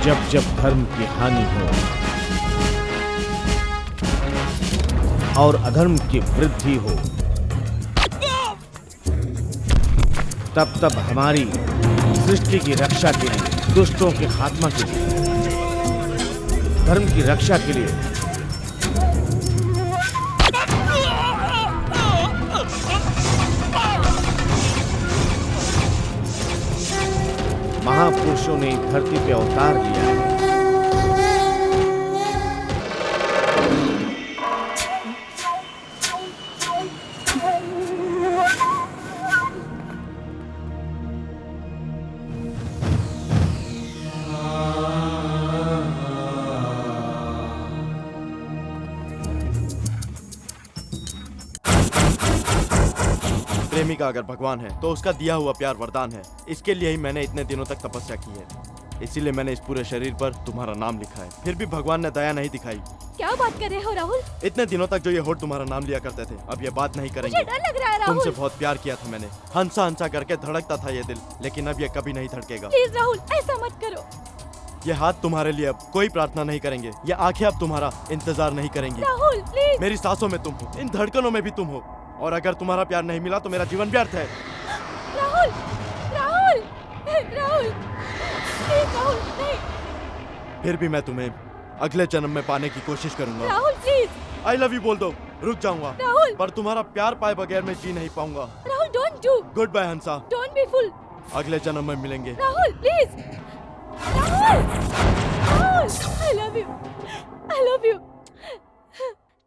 जब जब धर्म की हानि हो और अधर्म की वृद्धि हो, तब तब हमारी सृष्टि की रक्षा के लिए, दुष्टों के खात्मा के लिए, धर्म की रक्षा के लिए महापुरुषों ने धरती पे अवतार लिया है। प्रेमिका अगर भगवान है तो उसका दिया हुआ प्यार वरदान है। इसके लिए ही मैंने इतने दिनों तक तपस्या की है। इसीलिए मैंने इस पूरे शरीर पर तुम्हारा नाम लिखा है। फिर भी भगवान ने दया नहीं दिखाई। क्या बात कर रहे हो राहुल? इतने दिनों तक जो ये होठ तुम्हारा नाम लिया करते थे, अब ये बात नहीं करेंगे। मुझे डर लग रहा है राहुल। तुमसे बहुत प्यार किया था मैंने, हंसा हंसा करके धड़कता था ये दिल, लेकिन अब ये कभी नहीं धड़केगा। प्लीज राहुल, ऐसा मत करो। ये हाथ तुम्हारे लिए अब कोई प्रार्थना नहीं करेंगे, ये आंखें अब तुम्हारा इंतजार नहीं करेंगी। राहुल प्लीज। मेरी सांसों में तुम हो, इन धड़कनों में भी तुम हो, और अगर तुम्हारा प्यार नहीं मिला तो मेरा जीवन व्यर्थ है। राहुल, राहुल, राहुल, प्लीज राहुल, नहीं। फिर भी मैं तुम्हें अगले जन्म में पाने की कोशिश करूंगा। Rahul please. I love you बोल दो, रुक जाऊंगा। राहुल। पर तुम्हारा प्यार पाए बगैर मैं जी नहीं पाऊंगा। Rahul don't do. Good bye Hansa, don't be fool. अगले जन्म में मिलेंगे। Rahul please. Rahul, Rahul, I love you, I love you.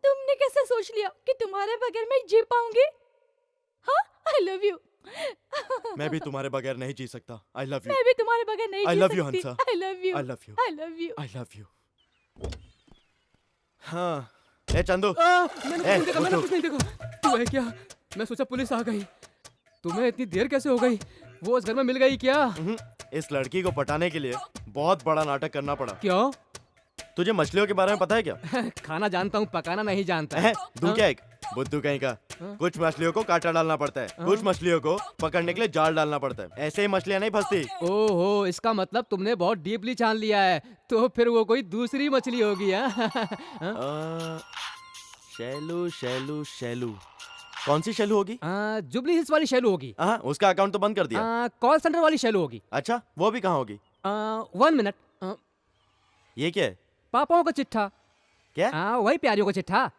तुमने कैसे सोच लिया कि तुम्हारे बगैर मैं जी पाऊंगी? हाँ, आई लव यू। मैं भी तुम्हारे बगैर नहीं जी सकता। आई लव यू। मैं भी तुम्हारे बगैर नहीं I जी love you, सकती। हंसा। I love you। I love you। I love you। I love you. हाँ, ए चंदू, मैंने उठ, कुछ नहीं देखा। तू है क्या? मैं सोचा पुलिस आ गई। तुम्हें इतनी देर कैसे हो गई? वो उस घर में मिल गई क्या? इस लड़की को पटाने के लिए बहुत बड़ा नाटक करना पड़ा। क्यों? तुझे मछलियों के बारे में पता है क्या? खाना जानता हूँ, पकाना नहीं जानता। है तू क्या एक बुद्धू कहीं का। कुछ मछलियों को कांटा डालना पड़ता है, कुछ मछलियों को पकड़ने के लिए जाल डालना पड़ता है। ऐसे ही मछलियां नहीं फंसती। ओहो, इसका मतलब तुमने बहुत डीपली छान लिया है। तो फिर वो कोई दूसरी मछली होगी। शैलू शैलू शैलू, कौन सी शैलू होगी? जुबली हिल्स वाली शैलू होगी। हाँ, उसका अकाउंट तो बंद कर दिया। कॉल सेंटर वाली शैलू होगी। अच्छा, वो भी कहाँ होगी? 1 मिनट। ये क्या है? पापाओं का चिट्ठा। क्या? वही प्यारियों का चिट्ठा।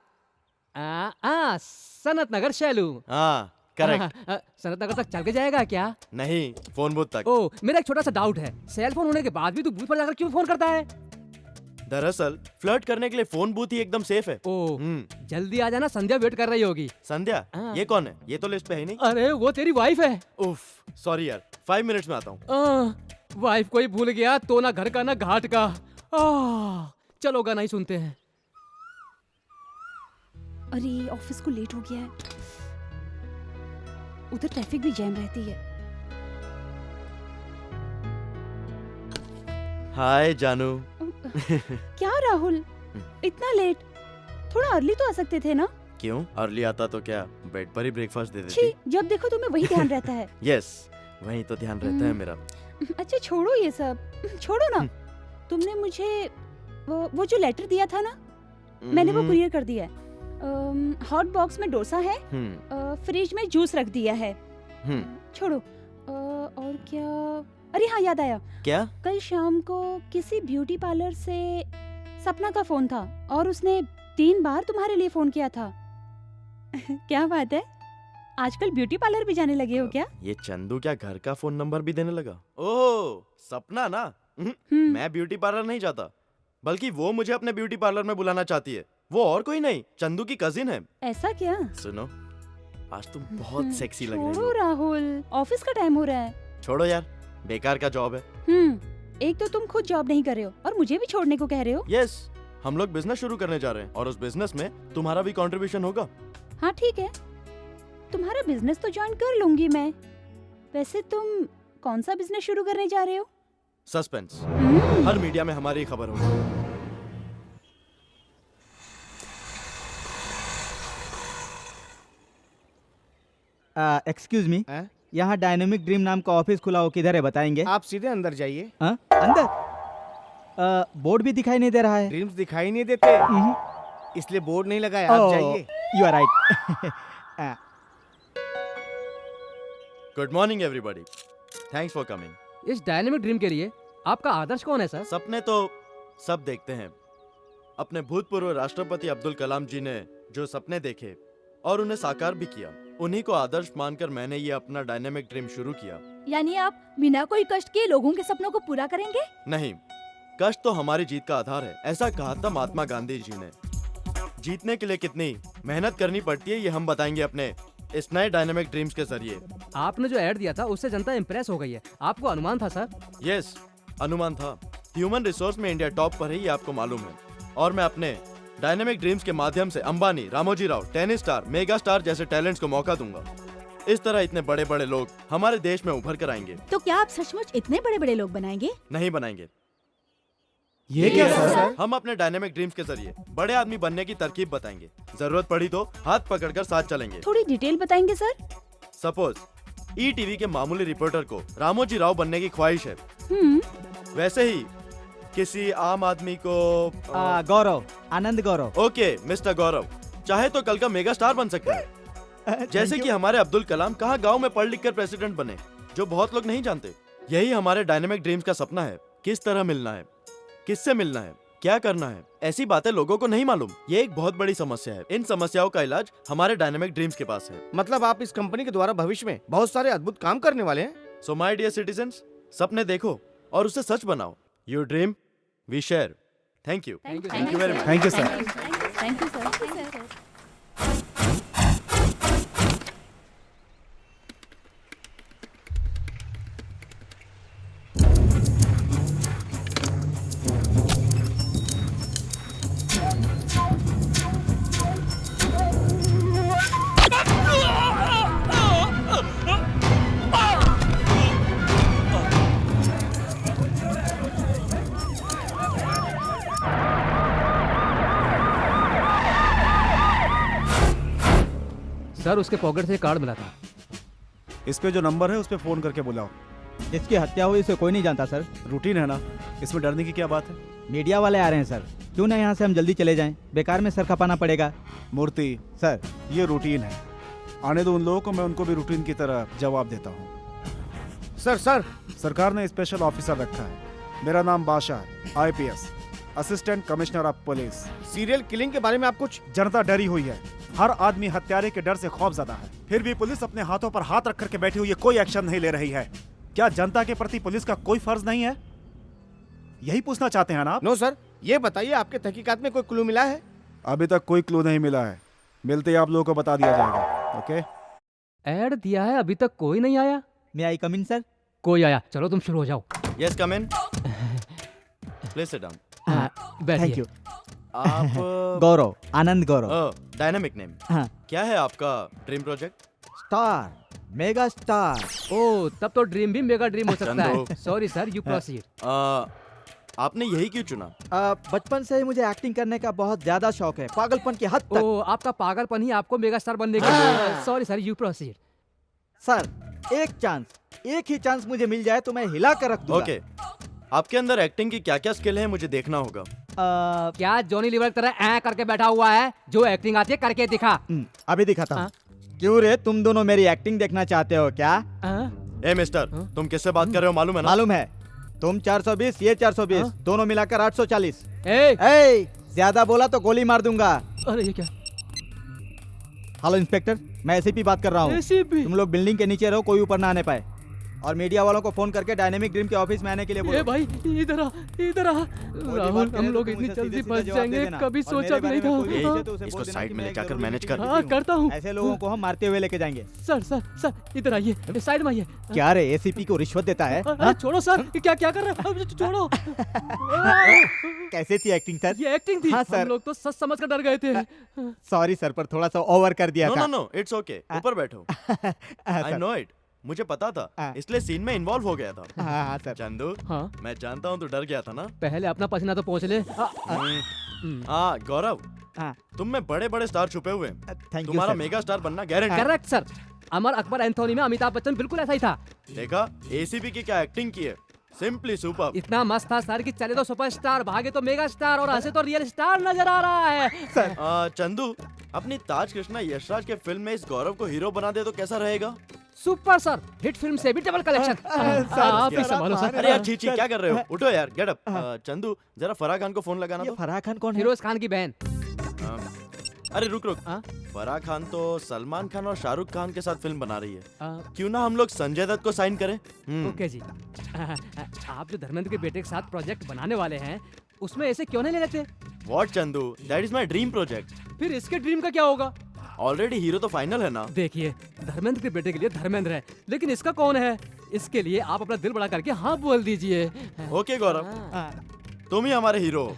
सनत नगर शैलू। हाँ, करेक्ट। सनत नगर तक चल के जाएगा क्या? नहीं, फोन बूथ तक। ओ, मेरा एक छोटा सा डाउट है। सेल फोन होने के बाद भी तू बूथ पर जाकर क्यों फोन करता है? दरअसल फ्लर्ट करने के लिए फोन बूथ ही एकदम सेफ है। ओ, जल्दी आ जाना, संध्या वेट कर रही होगी। संध्या? ये कौन है? ये तो लिस्ट पे है ही नहीं। अरे वो तेरी वाइफ है। उफ, सॉरी यार, 5 मिनट्स में आता हूँ। वाइफ को ही भूल गया तो ना घर का ना घाट का। चलो गाना ही सुनते हैं। अरे ऑफिस को लेट हो गया है। उधर ट्रैफिक भी जैम रहती है। हाय जानू। क्या राहुल, इतना लेट? थोड़ा अर्ली तो आ सकते थे ना? क्यों? अर्ली आता तो क्या बेड पर ही ब्रेकफास्ट दे छी, देती? जब देखो तुम्हें वही ध्यान रहता है। यस, वही तो ध्यान रहता है मेरा। अच्छा छोड़ो ये सब, छोड़ो ना। तुमने मुझे वो जो लेटर दिया था ना, मैंने वो कुरियर कर दिया है। हॉट बॉक्स में डोसा है, फ्रिज में जूस रख दिया है। छोड़ो। और क्या? अरे हाँ, याद आया। क्या? कल शाम को किसी ब्यूटी पार्लर से सपना का फोन था और उसने 3 बार तुम्हारे लिए फोन किया था। क्या बात है, आजकल ब्यूटी पार्लर भी जाने लगे हो क्या? ये चंदू क्या घर का फोन नंबर भी देने लगा? ओह, सपना ना। मैं ब्यूटी पार्लर नहीं जाता, बल्कि वो मुझे अपने ब्यूटी पार्लर में बुलाना चाहती है। वो और कोई नहीं, चंदू की कजिन है। ऐसा क्या? सुनो, आज तुम बहुत सेक्सी लग रही छोड़ो हो। राहुल, ऑफिस का टाइम हो रहा है। छोड़ो यार, बेकार का जॉब है। एक तो तुम खुद जॉब नहीं कर रहे हो और मुझे भी छोड़ने को कह रहे हो। यस, हम लोग बिजनेस शुरू करने जा रहे हैं और उस बिजनेस में तुम्हारा भी कंट्रीब्यूशन होगा। हाँ ठीक है, तुम्हारा बिजनेस तो ज्वाइन कर लूंगी मैं। वैसे तुम कौन सा बिजनेस शुरू करने जा रहे हो? सस्पेंस। हर मीडिया में हमारी खबर होगी। एक्सक्यूज मी, यहाँ डायनेमिक ड्रीम नाम का ऑफिस खुला हो, किधर है बताएंगे? आप सीधे अंदर जाइए। अंदर? बोर्ड भी दिखाई नहीं दे रहा है। ड्रीम्स दिखाई नहीं देते, इसलिए बोर्ड नहीं लगाया। आप जाइए। You are right. Good morning everybody, thanks for coming. इस डायनेमिक ड्रीम के लिए आपका आदर्श कौन है सर? सपने तो सब देखते हैं। अपने भूतपूर्व राष्ट्रपति अब्दुल कलाम जी ने जो सपने देखे और उन्हें साकार भी किया, उन्हीं को आदर्श मानकर मैंने ये अपना डायनेमिक ड्रीम शुरू किया। यानी आप बिना कोई कष्ट के लोगों के सपनों को पूरा करेंगे? नहीं, कष्ट तो हमारी जीत का आधार है, ऐसा कहा था महात्मा गांधी जी ने। जीतने के लिए कितनी मेहनत करनी पड़ती है ये हम बताएंगे अपने इस नए डायनेमिक ड्रीम्स के जरिए। आपने जो ऐड दिया था उससे जनता इम्प्रेस हो गई है। आपको अनुमान था सर? यस, अनुमान था। ह्यूमन रिसोर्स में इंडिया टॉप पर है, ये आपको मालूम है। और मैं अपने डायनेमिक ड्रीम्स के माध्यम से Ambani, Ramoji Rao, tennis star, mega star जैसे टैलेंट्स को मौका दूंगा। इस तरह इतने बड़े बड़े लोग हमारे देश में उभर कर आएंगे। तो क्या आप सचमुच इतने बड़े बड़े लोग बनाएंगे? नहीं बनाएंगे। ये क्या सर? हम अपने डायनेमिक ड्रीम्स के जरिए बड़े आदमी बनने की तरकीब बताएंगे। जरूरत पड़ी तो हाथ पकड़कर साथ चलेंगे। थोड़ी डिटेल बताएंगे सर? सपोज ईटीवी के मामूली रिपोर्टर को रामोजी राव बनने की ख्वाहिश है, वैसे ही किसी आम आदमी को गौरव, आनंद गौरव। ओके मिस्टर गौरव चाहे तो कल का मेगा स्टार बन सकता है। जैसे कि हमारे अब्दुल कलाम कहाँ गांव में पढ़ लिख कर प्रेसिडेंट बने, जो बहुत लोग नहीं जानते। यही हमारे डायनेमिक ड्रीम्स का सपना है। किस तरह मिलना है, किससे मिलना है, क्या करना है, ऐसी बातें लोगों को नहीं मालूम। ये एक बहुत बड़ी समस्या है। इन समस्याओं का इलाज हमारे डायनेमिक ड्रीम्स के पास है। मतलब आप इस कंपनी के द्वारा भविष्य में बहुत सारे अद्भुत काम करने वाले हैं। सो माय डियर सिटीजन्स, सपने देखो और उसे सच बनाओ। You dream we share. Thank you. Thank you very much. Thank you sir. Thank you sir. Sir उसके पॉकेट से कार्ड मिला था। इस पे जो नंबर है उस पे फोन करके बुलाओ। जिसकी हत्या हुई उसे कोई नहीं जानता सर। रूटीन है ना, इसमें डरने की क्या बात है। मीडिया वाले आ रहे हैं सर, क्यों ना यहाँ से हम जल्दी चले जाएं, बेकार में सर खपाना पड़ेगा। मूर्ति सर ये रूटीन है, आने दो उन लोगों को, मैं उनको भी रूटीन की तरह जवाब देता हूँ। सर सरकार ने स्पेशल ऑफिसर रखा है, मेरा नाम बादशाह है, IPS, assistant commissioner of police. Serial killing के बारे में आप कुछ? जनता डरी हुई है, हर आदमी हत्यारे के डर से खौफजदा है, फिर भी पुलिस अपने हाथों पर हाथ रख करके बैठी हुई है, कोई एक्शन नहीं ले रही है। क्या जनता के प्रति पुलिस का कोई फर्ज नहीं है? यही पूछना चाहते हैं ना आप? नो सर, ये बताइए आपके तहकीकात में कोई क्लू मिला है? अभी तक कोई क्लू नहीं मिला है, मिलते ही आप लोगों को बता दिया जाएगा। ओके? ऐड दिया है, अभी तक कोई नहीं आया। मैं आई कम इन सर? कोई आया, चलो तुम शुरू हो जाओ। Yes come in. Please sit down. बैठिए। Thank you. आप गौरव, आनंद गौरव। Dynamic name. हाँ। क्या है आपका dream project? Star, mega star. ओ तब तो ड्रीम भी मेगा ड्रीम हो सकता है। Chandu. Sorry sir, you proceed. आपने यही क्यों चुना? बचपन से ही मुझे एक्टिंग करने का बहुत ज्यादा शौक है, पागलपन की हद तक। ओ आपका पागलपन ही आपको मेगा स्टार बनने के लिए। Sorry sir, you proceed. Sir एक ही चांस मुझे मिल जाए तो मैं हिला कर रख दूंगा। ओके, आपके अंदर एक्टिंग की क्या क्या स्किल है मुझे देखना होगा। क्या जॉनी लीवर की तरह ऐ करके बैठा हुआ है? जो एक्टिंग आती है करके दिखा। अभी दिखाता हूँ। हाँ? क्यों रे, तुम दोनों मेरी एक्टिंग देखना चाहते हो क्या? ए मिस्टर, तुम किससे बात कर रहे हो मालूम है ना? मालूम है, तुम 420, ये 420, दोनों मिलाकर 840। ए, ज्यादा बोला तो गोली मार दूंगा। अरे ये क्या? हेलो इंस्पेक्टर, मैं एसीपी बात कर रहा हूँ। एसीपी? तुम लोग बिल्डिंग के नीचे रहो, कोई ऊपर ना आने पाए, और मीडिया वालों को फोन करके डायनेमिक ड्रीम के ऑफिस में आने के लिए बोलो। ए भाई इधर आ, इधर आ। राहुल, हम लोग इतनी जल्दी बच जाएंगे कभी सोचा भी नहीं था। इसको साइड में ले जाकर मैनेज कर। हाँ करता हूँ। ऐसे लोगों को हम मारते हुए लेके जाएंगे। सर इधर आइए, साइड में आइए। क्या रे, एसीपी को रिश्वत देता है? अरे छोड़ो सर, क्या क्या कर रहे हैं? छोड़ो। कैसे थी एक्टिंग सर? ये एक्टिंग थी। हाँ, सर। हम लोग तो सच समझ कर डर गए थे। सॉरी सर, पर थोड़ा सा ओवर कर दिया था। नो, इट्स ओके, ऊपर बैठो। आई नो इट, मुझे पता था, इसलिए सीन में इन्वॉल्व हो गया था। हाँ सर। चंदू, हाँ मैं जानता हूँ तू डर गया था ना। पहले अपना पसीना तो पहुँच ले। हाँ गौरव, हाँ। तुम में बड़े बड़े स्टार छुपे हुए हैं। थैंक यू तुम्हारा सर। मेगा स्टार बनना guarantee. Correct sir, Amar Akbar Anthony में अमिताभ बच्चन बिल्कुल ऐसा ही था। देखा, एसीपी की क्या एक्टिंग की है। Simply super. इतना मस्त था सर कि चले तो सुपरस्टार, भागे तो मेगा स्टार और हंसे तो रियल स्टार नजर आ रहा है। चंदू, अपनी ताज कृष्णा यशराज के फिल्म में इस गौरव को हीरो बना दे तो कैसा रहेगा? सुपर सर, हिट फिल्म से भी डबल कलेक्शन। आप ही संभालो सर। अरे यार छी क्या कर रहे हो? उठो यार, गेट अप। चंदू, जरा फराह खान को फोन लगाना ये तो। फराह खान कौन है? फिरोज खान की बहन। अरे रुक रुक, हाँ? फराह खान तो सलमान खान और शाहरुख खान के साथ फिल्म बना रही है। आ, क्यों ना हम लोग संजय दत्त को साइन करें? ओके जी। आप जो धर्मेंद्र के बेटे के साथ प्रोजेक्ट बनाने वाले हैं, उसमें ऐसे क्यों नहीं ले लेते? What Chandu, that is my dream project. फिर इसके ड्रीम का क्या होगा? ऑलरेडी हीरो तो फाइनल है ना। देखिए, धर्मेंद्र के बेटे के लिए धर्मेंद्र है, लेकिन इसका कौन है? इसके लिए आप अपना दिल बड़ा करके हाँ बोल दीजिए। ओके गौरव, हाँ। तुम ही हमारे हीरो हो।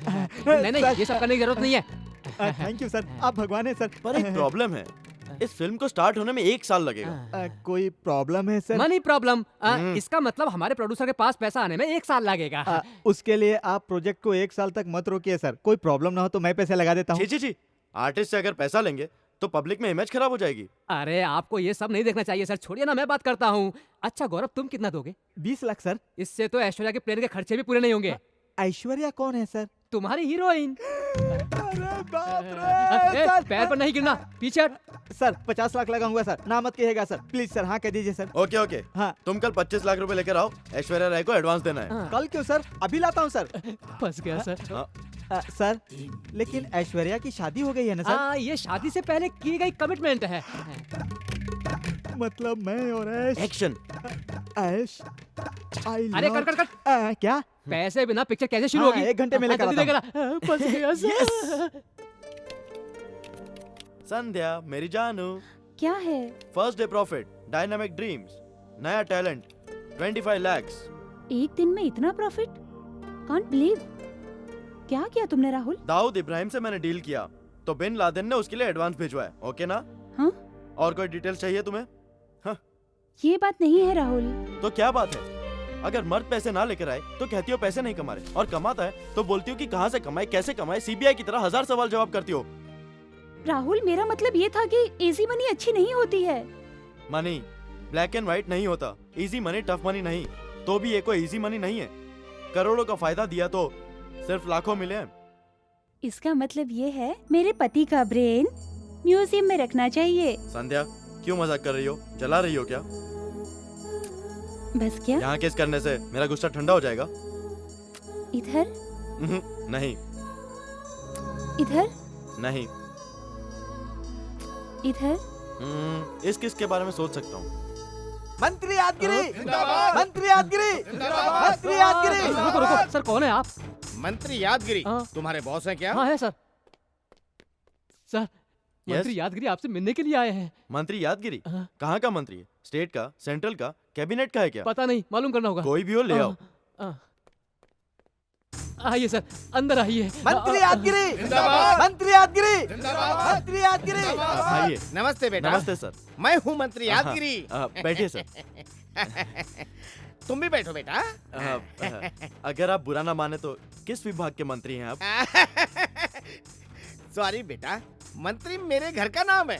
नहीं, ये सब करने की जरूरत नहीं है। थैंक यू सर, आप भगवान हैं सर। पर एक प्रॉब्लम है, इस फिल्म को स्टार्ट होने में 1 साल लगेगा। कोई प्रॉब्लम है सर? Money problem. इसका मतलब हमारे प्रोड्यूसर के पास पैसा आने में 1 साल लगेगा। उसके लिए आप प्रोजेक्ट को 1 साल तक मत रोकिए सर। कोई प्रॉब्लम ना हो तो मैं पैसे लगा देता हूँ। जी, आर्टिस्ट से अगर पैसा लेंगे तो पब्लिक में इमेज खराब हो जाएगी। अरे आपको ये सब नहीं देखना चाहिए सर, छोड़िए ना, मैं बात करता हूँ। अच्छा गौरव, तुम कितना दोगे? 20 लाख सर। इससे तो ऐश्वर्या के प्लेन के खर्चे भी पूरे नहीं होंगे। ऐश्वर्या कौन है सर? तुम्हारी हीरोइन। अरे बाप रे सर। पैर पर नहीं गिरना, पीछे हट। सर 50 लाख लगाऊंगा सर, ना मत कहिएगा सर, प्लीज सर, हाँ कह दीजिए सर। ओके, हाँ। तुम कल 25 लाख रुपए लेकर आओ, ऐश्वर्या राय को एडवांस देना है। कल क्यों सर? अभी लाता हूँ सर। फंस गया सर। सर लेकिन ऐश्वर्या की शादी हो गई है ना सर? हाँ, ये शादी से पहले की गई कमिटमेंट है। मतलब मैं और ऐश। एक्शन। ऐश अरे कट। क्या? पैसे बिना पिक्चर कैसे शुरू होगी? 1 घंटे में लेकर जल्दी आता लेकर आ। फंस गया सर। संध्या मेरी जानू, क्या है? First day profit, dynamic dreams, नया टैलेंट, 25 lakhs। एक दिन में इतना प्रॉफिट? Can't believe. क्या किया तुमने राहुल? दाऊद इब्राहिम से मैंने डील किया तो बिन लादेन ने उसके लिए एडवांस भिजवाया। ओके ना? हाँ? और कोई डिटेल्स चाहिए तुम्हें? ये बात नहीं है राहुल। तो क्या बात है? अगर मर्द पैसे ना लेकर आए तो कहती हो पैसे नहीं कमा रहे, और कमाता है तो बोलती हो कि कहाँ से कमाए, कैसे कमाए। सीबीआई की तरह 1000 सवाल जवाब करती हो। राहुल, मेरा मतलब ये था कि इजी मनी अच्छी नहीं होती है। मनी ब्लैक एंड व्हाइट नहीं होता, इजी मनी टफ मनी नहीं। तो भी ये कोई इजी मनी नहीं है। करोड़ों का फायदा दिया तो सिर्फ लाखों मिले हैं। इसका मतलब ये है मेरे पति का ब्रेन म्यूजियम में रखना चाहिए। संध्या, क्यों मजाक कर रही हो? जला रही हो क्या? बस क्या? यहाँ किस करने से मेरा गुस्सा ठंडा हो जाएगा? इधर? नहीं। इधर? नहीं। इधर? इस किस के बारे में सोच सकता हूँ। मंत्री यादगिरी, मंत्री यादगिरी, मंत्री यादगिरी। रुको, सर कौन है आप? मंत्री यादगिरी। हाँ। तुम्हारे बॉस हैं क्या? हाँ है सर। सर, मंत्री यादगिरी आपसे मिलने के लिए आए हैं। मंत्री यादगिरी? हाँ। कहाँ का मंत्री है? स्टेट का, सेंट्रल का, कैबिनेट का है क्या? पता नहीं, मालूम करना होगा। कोई भी हो, ले आओ। आइए सर, अंदर आइए। मंत्री यादगिरी, मंत्री यादगिरी, मंत्री यादगिरी। आइए। नमस्ते बेटा। नमस्ते सर। मैं हूँ मंत्री यादगिरी। बैठिए सर। तुम भी बैठो बेटा। अगर आप बुरा ना माने तो किस विभाग के मंत्री हैं आप? सॉरी बेटा, मंत्री मेरे घर का नाम है।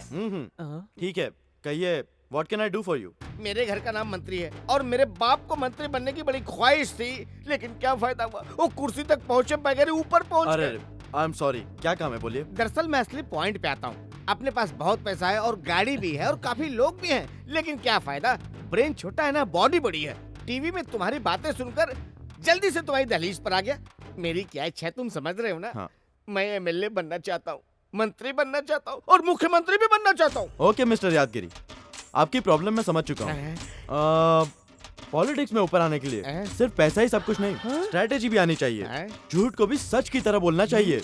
ठीक है, कहिए, what can I do for you? मेरे घर का नाम मंत्री है और मेरे बाप को मंत्री बनने की बड़ी ख्वाहिश थी, लेकिन क्या फायदा हुआ, वो कुर्सी तक पहुंचे बगैर ऊपर पहुंच अरे गए। आई एम सॉरी, क्या काम है, बोलिए। दरअसल मैं असली पॉइंट पे आता हूँ। अपने पास बहुत पैसा है और गाड़ी भी है और काफी लोग भी हैं, लेकिन क्या फायदा, ब्रेन छोटा है ना, बॉडी बड़ी है। टीवी में तुम्हारी बातें सुनकर जल्दी से तुम्हारी दहलीज पर आ गया। मेरी क्या इच्छा है तुम समझ रहे हो ना? हाँ। मैं एमएलए बनना चाहता हूँ, मंत्री बनना चाहता हूँ और मुख्यमंत्री भी बनना चाहता हूँ। ओके मिस्टर यादगिरी, आपकी प्रॉब्लम मैं समझ चुका हूँ। पॉलिटिक्स में ऊपर आने के लिए सिर्फ पैसा ही सब कुछ नहीं, स्ट्रैटेजी भी आनी चाहिए। झूठ को भी सच की तरह बोलना चाहिए।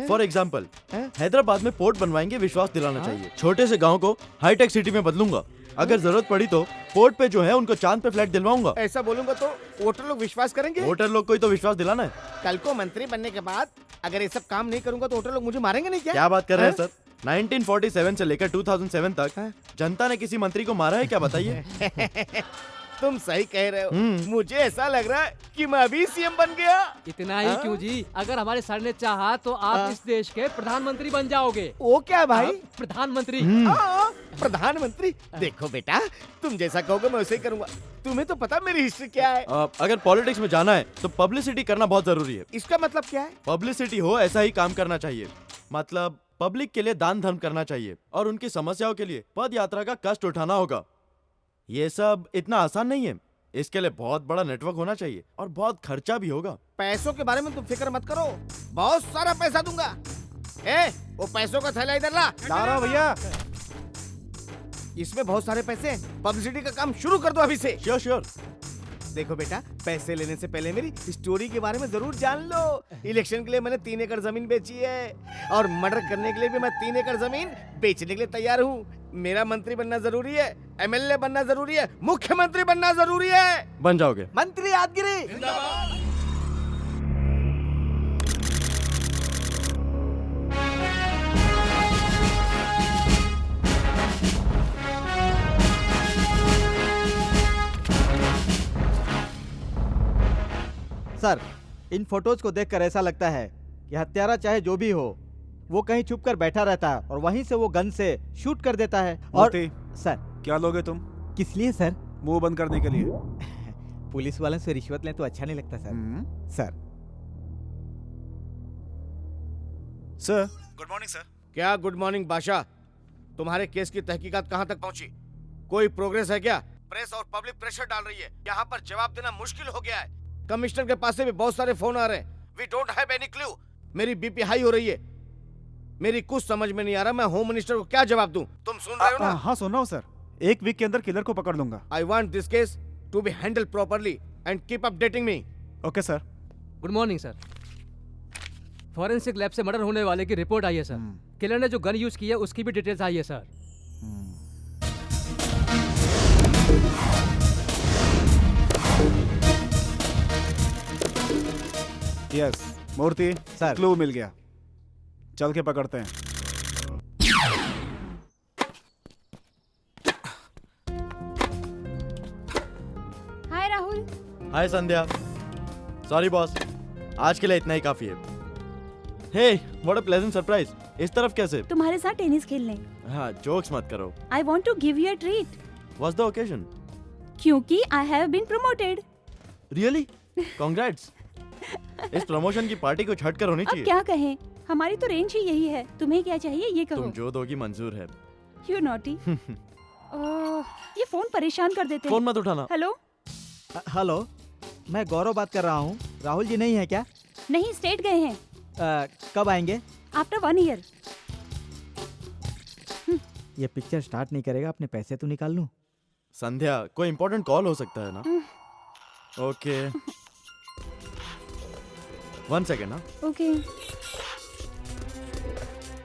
फॉर एग्जाम्पल, हैदराबाद में पोर्ट बनवाएंगे, विश्वास दिलाना चाहिए। छोटे से गांव को हाईटेक सिटी में बदलूंगा। अगर जरूरत पड़ी तो पोर्ट पे जो है उनको चांद पे फ्लैट दिलवाऊंगा। ऐसा बोलूंगा तो वोटर लोग विश्वास करेंगे? वोटर लोग को ही तो विश्वास दिलाना है। कल को मंत्री बनने के बाद अगर ये सब काम नहीं करूंगा तो वोटर लोग मुझे मारेंगे नहीं? क्या बात कर रहे हैं सर? 1947 से लेकर 2007 तक जनता ने किसी मंत्री को मारा है क्या, बताइए? तुम सही कह रहे हो। मुझे ऐसा लग रहा है कि मैं अभी सीएम बन गया। इतना ही क्यों जी, अगर हमारे सर ने चाहा तो आप इस देश के प्रधानमंत्री बन जाओगे। वो क्या भाई? प्रधानमंत्री। प्रधानमंत्री। देखो बेटा, तुम जैसा कहोगे मैं वैसे ही करूंगा। तुम्हें तो पता मेरी हिस्ट्री क्या है। अगर पॉलिटिक्स में जाना है तो पब्लिसिटी करना बहुत जरूरी है। इसका मतलब क्या है? पब्लिसिटी हो ऐसा ही काम करना चाहिए। मतलब पब्लिक के लिए दान धर्म करना चाहिए और उनकी समस्याओं के लिए पद यात्रा का कष्ट उठाना होगा। ये सब इतना आसान नहीं है। इसके लिए बहुत बड़ा नेटवर्क होना चाहिए और बहुत खर्चा भी होगा। पैसों के बारे में तुम फिक्र मत करो, बहुत सारा पैसा दूंगा। वो पैसों का थैला इधर ला। ला रहा हूं भैया। इसमें बहुत सारे पैसे हैं। पब्लिसिटी का काम शुरू कर दो अभी से। Sure sure. देखो बेटा, पैसे लेने से पहले मेरी स्टोरी के बारे में जरूर जान लो। इलेक्शन के लिए मैंने 3 एकड़ जमीन बेची है और मर्डर करने के लिए भी मैं 3 एकड़ जमीन बेचने के लिए तैयार हूँ। मेरा मंत्री बनना जरूरी है, एमएलए बनना जरूरी है, मुख्यमंत्री बनना जरूरी है। बन जाओगे। मंत्री यादगिरी। सर, इन फोटोज को देखकर ऐसा लगता है कि हत्यारा चाहे जो भी हो, वो कहीं छुप कर बैठा रहता है और वहीं से वो गन से शूट कर देता है। और मूर्ति, सर, क्या लोगे तुम? किस लिए सर? मुंह बंद करने के लिए। पुलिस वालों से रिश्वत लें तो अच्छा नहीं लगता sir. Sir. Sir, good morning sir. क्या गुड मॉर्निंग बादशाह? तुम्हारे केस की तहकीकात कहाँ तक पहुँची? कोई प्रोग्रेस है क्या? प्रेस और पब्लिक प्रेशर डाल रही है। यहाँ पर जवाब देना मुश्किल हो गया है। कमिश्नर के पास से भी बहुत सारे फोन आ रहे हैं। We don't have any clue. मेरी बीपी हाई हो रही है। मेरी कुछ समझ में नहीं आ रहा मैं होम मिनिस्टर को क्या जवाब दूं। तुम सुन रहे हो ना? हाँ सुन रहा हूँ सर। 1 वीक के अंदर किलर को पकड़ लूंगा। I want this case to be handle properly and keep updating me. Okay sir. Good morning sir. Forensic lab से मर्डर होने वाले की रिपोर्ट आई है सर। किलर ने जो गन यूज की है उसकी भी डिटेल्स आई है सर। यस मूर्ति, सर। क्लू मिल गया। चल के पकड़ते हैं। हाय राहुल। हाय संध्या। सॉरी बॉस, आज के लिए इतना ही काफी है। हे, व्हाट अ प्लेजेंट सरप्राइज। इस तरफ कैसे? तुम्हारे साथ टेनिस खेलने। हाँ, जोक्स मत करो। I want to give you a treat. What's the occasion? क्योंकि I have been promoted. Really? Congrats. इस प्रमोशन की पार्टी कुछ हटकर होनी अब चाहिए। क्या कहें, हमारी तो रेंज ही यही है। तुम्हें क्या चाहिए ये कहो। तुम जो दोगी मंजूर है। You naughty. ये फोन परेशान कर देते फोन हैं। मत उठाना। हेलो। हेलो, मैं गौरव बात कर रहा हूँ। राहुल जी नहीं है क्या? नहीं, स्टेट गए हैं। कब आएंगे? After 1 year. ये पिक्चर स्टार्ट नहीं करेगा, अपने पैसे तो निकाल लूं। संध्या, कोई इम्पोर्टेंट कॉल हो सकता है ना? Okay, 1 second. हाँ, ओके।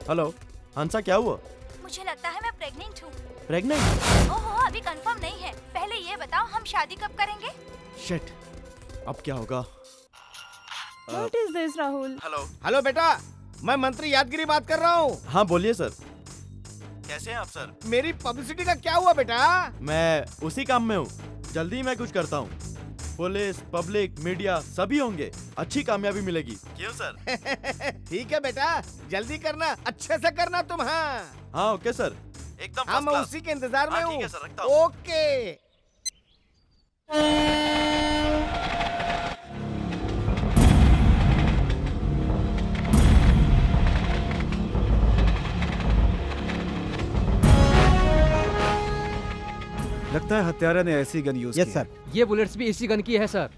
हेलो हंसा, क्या हुआ? मुझे लगता है मैं प्रेग्नेंट हूँ। प्रेग्नेंट? ओहो, अभी कंफर्म नहीं है। पहले ये बताओ हम शादी कब करेंगे? शिट, अब क्या होगा? What is this Rahul? Hello बेटा, मैं मंत्री यादगिरी बात कर रहा हूँ। हाँ बोलिए सर। कैसे हैं आप सर? मेरी पब्लिसिटी का क्या हुआ बेटा? मैं उसी काम में हूँ। जल्दी ही मैं कुछ करता हूँ। पुलिस, पब्लिक, मीडिया सभी होंगे। अच्छी कामयाबी मिलेगी। क्यों सर? ठीक है बेटा, जल्दी करना, अच्छे से करना तुम। हाँ हाँ ओके सर, एकदम हाँ, first मैं class। उसी के इंतजार में हाँ, हूँ। ठीक है सर, रखता हूँ। ओके। लगता है हत्यारे ने ऐसी गन यूज यस की सर। ये बुलेट्स भी इसी गन की है सर। है।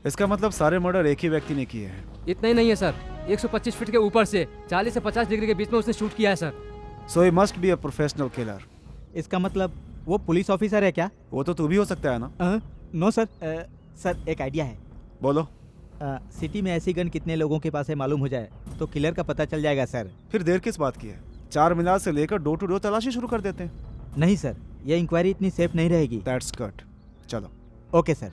इसका मतलब सारे मर्डर एक ही व्यक्ति ने किए हैं। इतना ही नहीं है सर, 125 फीट के ऊपर से 40 से 50 डिग्री के बीच में उसने शूट किया है sir. So he must be a professional killer. इसका मतलब वो पुलिस ऑफिसर है क्या? वो तो तू भी हो सकता है ना? No sir. सर एक आइडिया है। बोलो। सिटी में ऐसी गन कितने लोगों के पास है मालूम हो जाए तो किलर का पता चल जाएगा सर। फिर देर किस बात की है? 4 मीनार से लेकर डोर टू डोर तलाशी शुरू कर देते हैं। नहीं सर, ये इंक्वायरी इतनी सेफ नहीं रहेगी। That's good. चलो। Okay sir.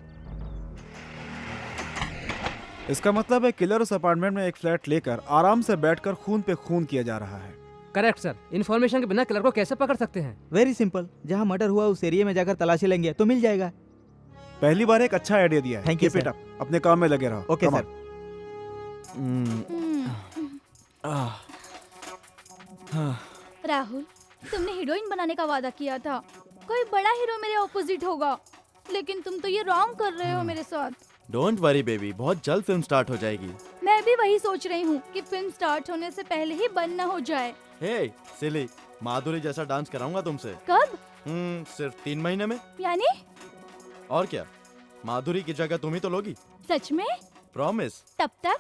इसका मतलब है किलर उस अपार्टमेंट में एक फ्लैट लेकर आराम से बैठकर खून पे खून किया जा रहा है। Correct sir. इन्फॉर्मेशन के बिना किलर को कैसे पकड़ सकते हैं? वेरी सिंपल, जहाँ मर्डर हुआ उस एरिया में जाकर तलाशी लेंगे तो मिल जाएगा। पहली बार एक अच्छा आइडिया दिया है। Thank you, Keep it sir. up. अपने काम में लगे रहो। Okay Come sir. on. आह, राहुल, तुमने हीरोइन बनाने का वादा किया था, कोई बड़ा हीरो मेरे ऑपोजिट होगा, लेकिन तुम तो ये रॉन्ग कर रहे हो मेरे साथ। डोंट वरी बेबी, बहुत जल्द फिल्म स्टार्ट हो जाएगी। मैं भी वही सोच रही हूँ कि फिल्म स्टार्ट होने से पहले ही बंद न हो जाए। हे सिली, माधुरी जैसा डांस कराऊंगा तुमसे। कब? सिर्फ 3 महीने में। यानी? और क्या, माधुरी की जगह तुम ही तो लोगी। सच में? प्रॉमिस। तब तक?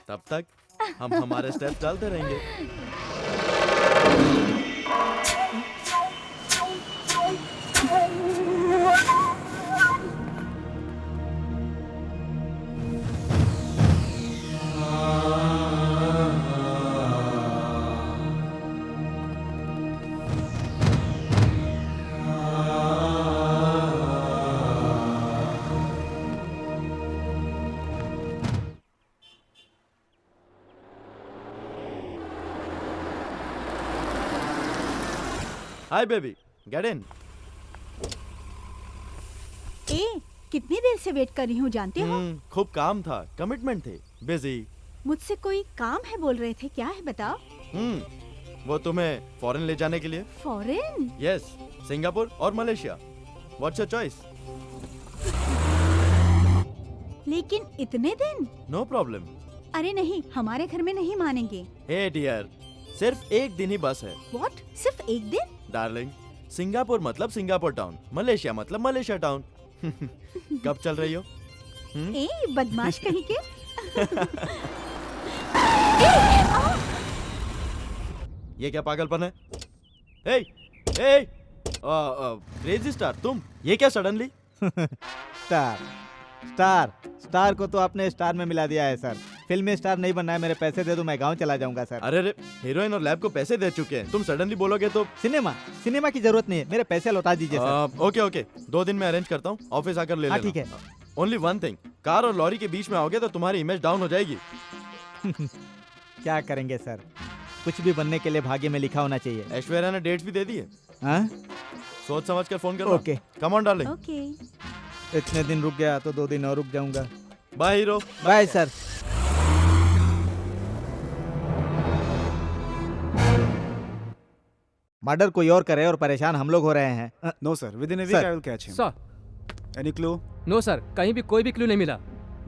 तब तक हम हमारे स्टेप डालते रहेंगे। Hi baby, get in. ए, कितनी देर से वेट कर रही हूँ जानते हो? खूब काम था, कमिटमेंट थे, बिजी। मुझसे कोई काम है बोल रहे थे, क्या है बताओ? वो तुम्हें फॉरेन ले जाने के लिए। फॉरेन? यस, सिंगापुर और मलेशिया। What's your choice? लेकिन इतने दिन? No problem. अरे नहीं, हमारे घर में नहीं मानेंगे। हे डियर, सिर्फ एक दिन ही बस है। व्हाट? सिर्फ एक दिन? डार्लिंग, सिंगापुर मतलब सिंगापुर टाउन, मलेशिया मतलब मलेशिया टाउन। कब चल रही हो? ए, बदमाश कहीं के। ये क्या पागलपन है? हे, हे, क्रेजी स्टार तुम, ये क्या सडनली? स्टार को तो आपने स्टार में मिला दिया है सर। फिल्म में स्टार नहीं बनना है, मेरे पैसे दे दो, मैं गांव चला जाऊंगा सर। अरे रे, हीरोइन और लैब को पैसे दे चुके हैं, तुम सडनली बोलोगे तो। सिनेमा की जरूरत नहीं है, मेरे पैसे लौटा दीजिए सर। ओके, 2 दिन में अरेंज करता हूँ, ऑफिस आकर ले लेना। ठीक है। ओनली वन थिंग, कार और लॉरी के बीच में आओगे तो तुम्हारी इमेज डाउन हो जाएगी। क्या करेंगे सर, कुछ भी बनने के लिए भाग्य में लिखा होना चाहिए। ऐश्वर्या ने डेट्स भी दे दी है। सोच समझ कर फोन करो। Okay, come on darling. Okay. इतने दिन रुक गया तो 2 दिन और रुक जाऊंगा। Bye hero. Bye sir. Murder कोई और करे और परेशान हम लोग हो रहे हैं। No sir, within a week I will catch him. Sir. Any clue? No sir, कहीं भी कोई भी क्लू नहीं मिला।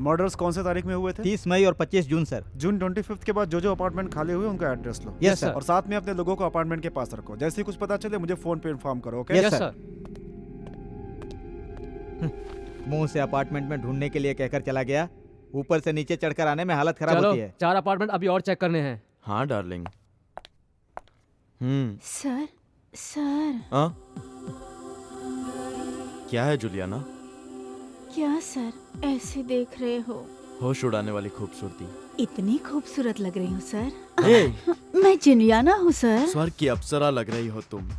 मर्डर्स कौन से तारीख में हुए थे? 30 मई और 25 जून सर। जून 25 के बाद जो अपार्टमेंट खाली हुए उनका एड्रेस लो। Yes sir. और साथ में अपने लोगों को अपार्टमेंट के पास रखो, जैसे ही कुछ पता चले मुझे फोन पे इन्फॉर्म करो। ओके? Yes sir. मुंह से अपार्टमेंट में ढूंढने के लिए कहकर चला गया, ऊपर से नीचे चढ़कर आने में हालत खराब होती है। 4 अपार्टमेंट अभी और चेक करने हैं। हाँ डार्लिंग। सर। क्या है जुलियाना? क्या सर, ऐसे देख रहे हो? होश उड़ाने वाली खूबसूरती। इतनी खूबसूरत लग रही हूँ सर। हे, मैं जुलियाना हूँ सर। स्वर्ग की अप्सरा लग रही हो तुम।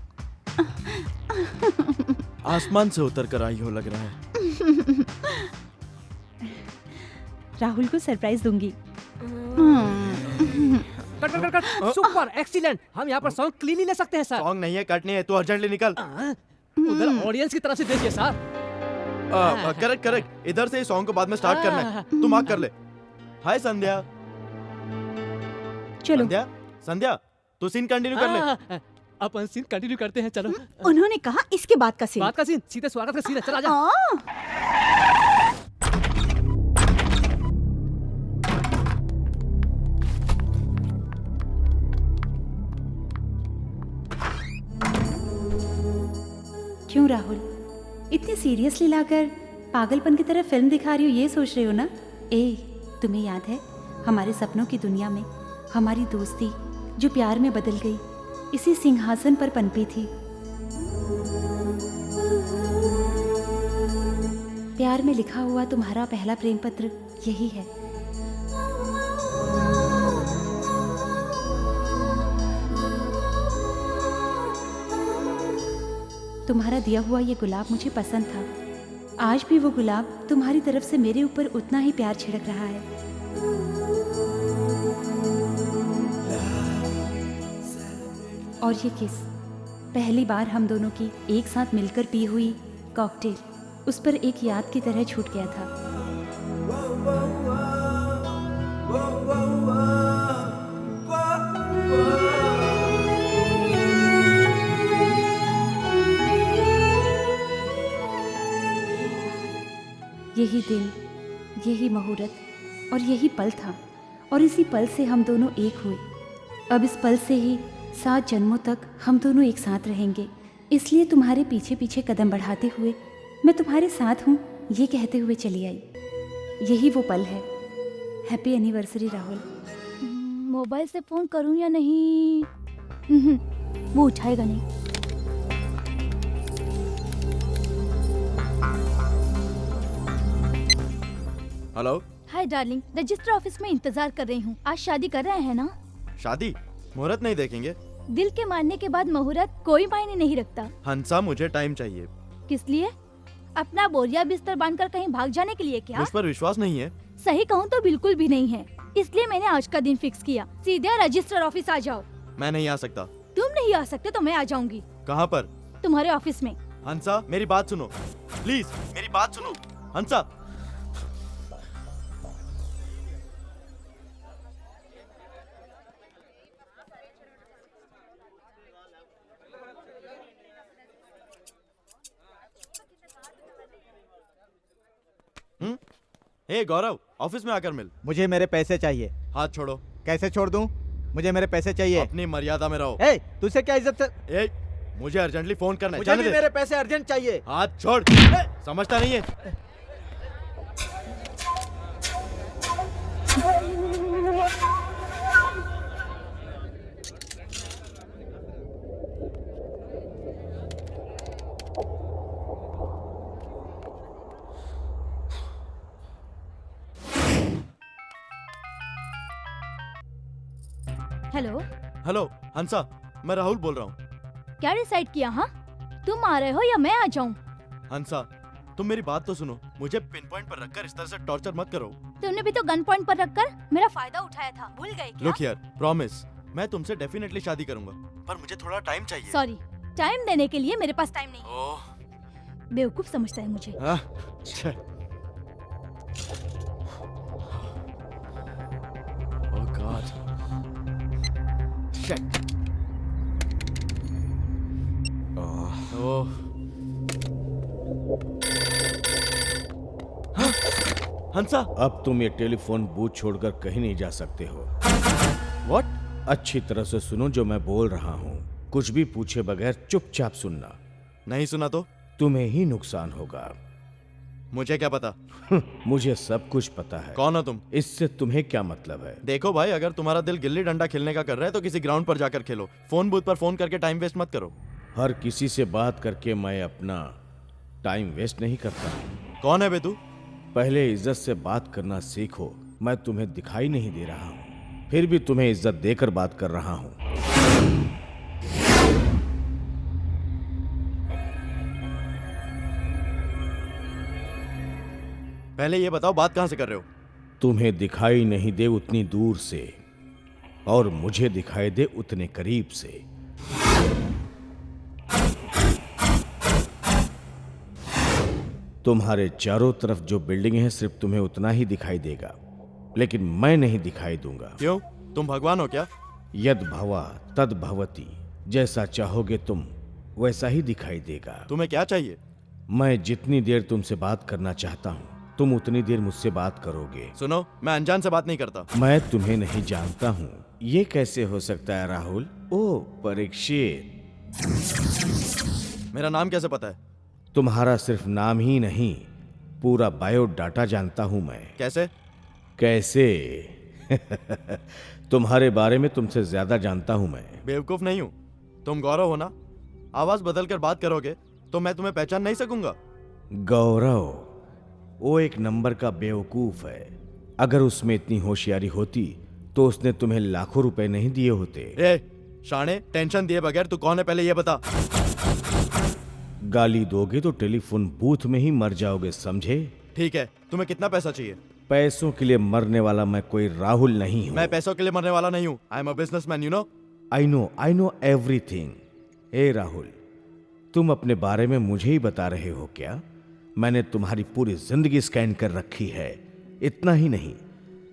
आसमान से उतर कर आई हो लग रहा है। राहुल को सरप्राइज दूंगी। कट। Super, excellent. हम यहाँ पर सॉन्ग क्लीनली ले सकते हैं सर। सॉन्ग नहीं है, कट नहीं है, तू अर्जेंटली निकल। उधर ऑडियंस की तरफ से देखिए सर। करेक्ट। इधर से इस सॉन्ग को बाद में स्टार्ट करना है। तू मार्क कर ले। हाय संध्या। चलो। संध्या, तू सीन कंटिन्यू कर ले। अपन सीन कंटिन्यू करते हैं, चलो। उन्होंने कहा इसके बाद का सीन। बात का सीन, सीधे स्वागत का सीन है, चल आजा। क्यों राहुल, इतनी सीरियसली लाकर पागलपन की तरह फिल्म दिखा रही हो, ये सोच रहे हो ना? तुम्हें याद है हमारे सपनों की दुनिया में हमारी दोस्ती जो प्यार में बदल गई, इसी सिंहासन पर पनपी थी। प्यार में लिखा हुआ तुम्हारा पहला प्रेम पत्र यही है। तुम्हारा दिया हुआ ये गुलाब मुझे पसंद था। आज भी वो गुलाब तुम्हारी तरफ से मेरे ऊपर उतना ही प्यार छिड़क रहा है। और ये किस, पहली बार हम दोनों की एक साथ मिलकर पी हुई कॉकटेल उस पर एक याद की तरह छूट गया था। यही दिन, यही मुहूर्त और यही पल था, और इसी पल से हम दोनों एक हुए। अब इस पल से ही 7 जन्मों तक हम दोनों एक साथ रहेंगे। इसलिए तुम्हारे पीछे पीछे कदम बढ़ाते हुए मैं तुम्हारे साथ हूँ ये कहते हुए चली आई। यही वो पल है। Happy anniversary Rahul. मोबाइल से फोन करूं या नहीं? वो उठाएगा नहीं। Hello. Hi darling, register office में इंतजार कर रही हूँ। आज शादी कर रहे हैं ना? शादी? मुहूर्त नहीं देखेंगे? दिल के मानने के बाद मुहूर्त कोई मायने नहीं रखता। हंसा, मुझे टाइम चाहिए। किस लिए? अपना बोरिया बिस्तर बांधकर कहीं भाग जाने के लिए क्या? मुझ पर विश्वास नहीं है? सही कहूँ तो बिल्कुल भी नहीं है। इसलिए मैंने आज का दिन फिक्स किया। सीधे रजिस्टर ऑफिस आ जाओ। मैं नहीं आ सकता। तुम नहीं आ सकते तो मैं आ जाऊंगी। कहाँ पर? तुम्हारे ऑफिस में। हंसा, मेरी बात सुनो प्लीज, मेरी बात सुनो हंसा। हे गौरव, ऑफिस में आकर मिल। मुझे मेरे पैसे चाहिए। हाथ छोड़ो। कैसे छोड़ दूं? मुझे मेरे पैसे चाहिए। अपनी मर्यादा में रहो। ए, तुझसे क्या इज्जत से? ए, मुझे अर्जेंटली फोन करना है। मुझे भी मेरे पैसे अर्जेंट चाहिए। हाथ छोड़। समझता नहीं है? हेलो। हेलो हंसा, मैं राहुल बोल रहा हूँ। क्या डिसाइड किया? हाँ, तुम आ रहे हो या मैं आ जाऊँ? हंसा, तुम मेरी बात तो सुनो। मुझे पिन पॉइंट पर रखकर इस तरह से टॉर्चर मत करो। तुमने भी तो गन पॉइंट पर रखकर मेरा फायदा उठाया था, भूल गए क्या? लुक हियर, प्रॉमिस, मैं तुमसे डेफिनेटली शादी करूंगा, पर मुझे थोड़ा टाइम चाहिए। सॉरी, टाइम देने के लिए मेरे पास टाइम नहीं। ओह, बेवकूफ समझता है मुझे। ओह गॉड, शिट। ओह, हंसा, अब तुम ये टेलीफोन बूथ छोड़कर कहीं नहीं जा सकते हो। व्हाट? अच्छी तरह से सुनो जो मैं बोल रहा हूँ। कुछ भी पूछे बगैर चुपचाप सुनना। नहीं सुना तो तुम्हें ही नुकसान होगा। मुझे क्या पता? मुझे सब कुछ पता है। कौन हो तुम? इससे तुम्हें क्या मतलब है? देखो भाई, अगर तुम्हारा दिल गिल्ली डंडा खेलने का कर रहा है तो किसी ग्राउंड पर जाकर खेलो। फोन बूथ पर फोन करके टाइम वेस्ट मत करो। हर किसी से बात करके मैं अपना टाइम वेस्ट नहीं करता। कौन है बे तू? पहले इज्जत से बात करना सीखो। मैं तुम्हें दिखाई नहीं दे रहा हूँ, फिर भी तुम्हें इज्जत देकर बात कर रहा हूँ। पहले ये बताओ, बात कहाँ से कर रहे हो? तुम्हें दिखाई नहीं दे उतनी दूर से, और मुझे दिखाई दे उतने करीब से। तुम्हारे चारों तरफ जो बिल्डिंग है सिर्फ तुम्हें उतना ही दिखाई देगा, लेकिन मैं नहीं दिखाई दूंगा। क्यों? तुम भगवान हो क्या? यद भवा तद भवति। जैसा चाहोगे तुम वैसा ही दिखाई देगा। तुम्हें क्या चाहिए? मैं जितनी देर तुमसे बात करना चाहता हूँ तुम उतनी देर मुझसे बात करोगे। सुनो, मैं अनजान से बात नहीं करता। मैं तुम्हें नहीं जानता हूँ। ये कैसे हो सकता है राहुल? ओ परीक्षित, मेरा नाम कैसे पता है? तुम्हारा सिर्फ नाम ही नहीं, पूरा बायोडाटा जानता हूं मैं। कैसे? कैसे? तुम्हारे बारे में तुमसे ज्यादा जानता हूं मैं। बेवकूफ नहीं हूं। तुम गौरव हो ना? आवाज बदलकर बात करोगे तो मैं तुम्हें पहचान नहीं सकूंगा। गौरव वो एक नंबर का बेवकूफ है। अगर उसमें इतनी होशियारी होती तो उसने तुम्हें लाखों रुपए नहीं दिए होते। ए शाणे, टेंशन दिए बगैर तू कौन है पहले ये बता। गाली दोगे तो टेलीफोन बूथ में ही मर जाओगे, समझे? ठीक है, तुम्हें कितना पैसा चाहिए? पैसों के लिए मरने वाला मैं कोई राहुल नहीं हूँ। मैं पैसों के लिए मरने वाला नहीं हूँ। I am a businessman, you know. I know everything. ए राहुल, तुम अपने बारे में मुझे ही बता रहे हो क्या? मैंने तुम्हारी पूरी जिंदगी स्कैन कर रखी है। इतना ही नहीं,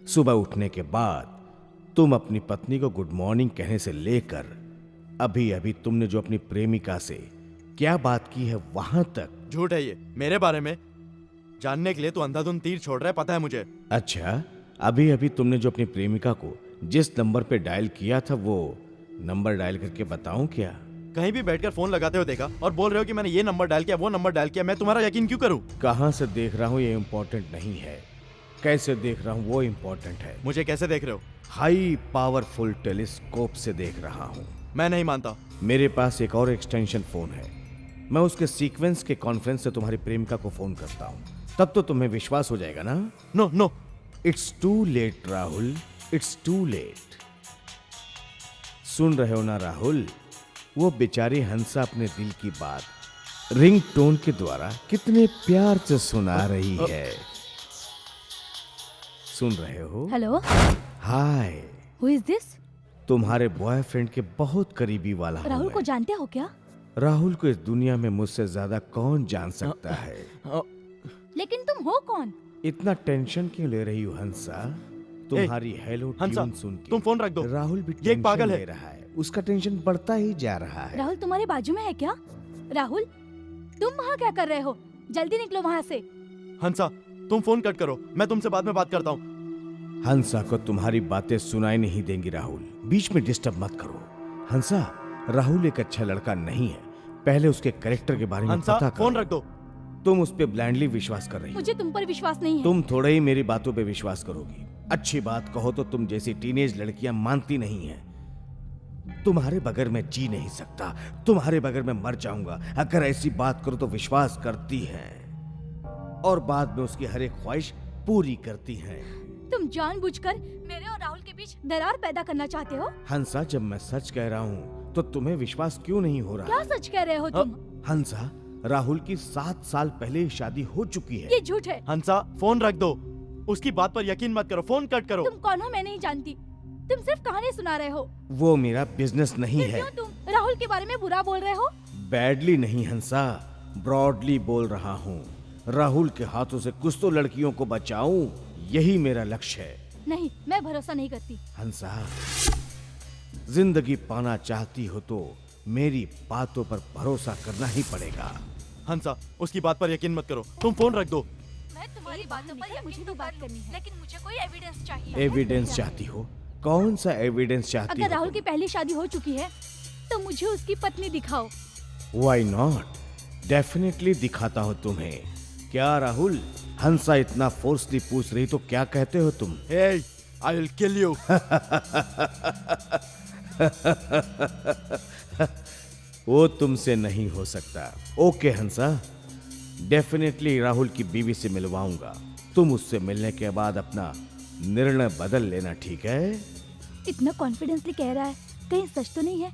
सुबह उठने के बाद तुम अपनी पत्नी को गुड मॉर्निंग कहने से लेकर अभी अभी तुमने जो अपनी प्रेमिका से क्या बात की है वहां तक। झूठ है ये। मेरे बारे में जानने के लिए तू अंधाधुंध तीर छोड़ रहा है, पता है मुझे। अच्छा, अभी अभी तुमने जो अपनी प्रेमिका को जिस नंबर पे डायल किया था वो नंबर डायल करके बताऊं क्या? कहीं भी बैठकर फोन लगाते हो देखा और बोल रहे हो कि मैंने ये नंबर डायल किया, वो नंबर डायल किया। मैं तुम्हारा यकीन क्यों करूं? कहां से देख रहा हूं ये इम्पोर्टेंट नहीं है, कैसे देख रहा हूं वो इम्पोर्टेंट है। मुझे कैसे देख रहे हो? हाई पावरफुल टेलीस्कोप से देख रहा हूं। मैं नहीं मानता। मेरे पास एक और एक्सटेंशन फोन है, मैं उसके सीक्वेंस के कॉन्फ्रेंस से तुम्हारी प्रेमिका को फोन करता हूं, तब तो तुम्हें विश्वास हो जाएगा ना। No no, it's too late Rahul, it's too late. सुन रहे हो ना राहुल, वो बेचारी हंसा अपने दिल की बात रिंग टोन के द्वारा कितने प्यार से सुना रही है। सुन रहे हो? Hello, hi, who is this? तुम्हारे बॉयफ्रेंड के बहुत करीबी वाला हूं राहुल मैं। को जानते हो क्या? राहुल को इस दुनिया में मुझसे ज्यादा कौन जान सकता है। लेकिन तुम हो कौन? इतना टेंशन क्यों ले रही हो हंसा? तुम्हारी हेलो हंसा, ट्यून सुन के तुम फोन रख दो। राहुल भी ये एक पागल टेंशन है। ले रहा है, उसका टेंशन बढ़ता ही जा रहा है। राहुल तुम्हारे बाजू में है क्या? राहुल, तुम वहाँ क्या कर रहे हो? जल्दी निकलो वहाँ से। हंसा, तुम फोन कट करो, मैं तुमसे बाद में बात करता हूँ। हंसा को तुम्हारी बातें सुनाई नहीं देंगी राहुल, बीच में डिस्टर्ब मत करो। हंसा, राहुल एक अच्छा लड़का नहीं है, पहले उसके कैरेक्टर के बारे में हंसा, पता फोन करो। रख दो। तुम उस पे ब्लाइंडली विश्वास कर रही हो। मुझे तुम पर विश्वास नहीं है। तुम थोड़ा ही मेरी बातों पे विश्वास करोगी। अच्छी बात कहो तो तुम जैसी टीनेज लड़कियां मानती नहीं हैं। तुम्हारे बगैर मैं जी नहीं सकता, तुम्हारे बगैर मैं मर जाऊंगा। अगर ऐसी बात करो तो विश्वास करती हैं और बाद में उसकी हर एक ख्वाहिश पूरी करती हैं। तुम जानबूझकर मेरे और राहुल के बीच दरार पैदा करना चाहते हो। हंसा, जब मैं सच कह रहा हूँ तो तुम्हें विश्वास क्यों नहीं हो रहा? क्या सच कह रहे हो तुम? हंसा, राहुल की 7 साल पहले ही शादी हो चुकी है। ये झूठ है। हंसा, फोन रख दो। उसकी बात पर यकीन मत करो, फोन कट करो। तुम कौन हो मैं नहीं जानती, तुम सिर्फ कहानी सुना रहे हो। वो मेरा बिजनेस नहीं फिर है। क्यों तुम राहुल के बारे में बुरा बोल रहे हो? बैडली नहीं हंसा, ब्रॉडली बोल रहा हूँ। राहुल के हाथों से कुछ तो लड़कियों को बचाऊं, यही मेरा लक्ष्य है। नहीं, मैं भरोसा नहीं करती। हंसा, जिंदगी पाना चाहती हो तो मेरी बातों पर भरोसा करना ही पड़ेगा। हंसा, उसकी बात पर यकीन मत करो, तुम फोन रख दो। मैं तुम्हारी बातों पर यकीन तो बात करनी है, लेकिन मुझे कोई एविडेंस चाहिए। एविडेंस चाहती हो? कौन सा एविडेंस चाहती अगर हो? राहुल की पहली शादी हो चुकी है तो मुझे उसकी पत्नी दिखाओ। Why not? डेफिनेटली दिखाता हूँ तुम्हें। क्या राहुल, हंसा इतना फोर्सली पूछ रही तो क्या कहते हो तुम? Hey, I will kill you. वो तुमसे नहीं हो सकता। ओके हंसा, डेफिनेटली राहुल की बीवी से मिलवाऊंगा। तुम उससे मिलने के बाद अपना निर्णय बदल लेना, ठीक है? इतना कॉन्फिडेंसली कह रहा है, कहीं सच तो नहीं है?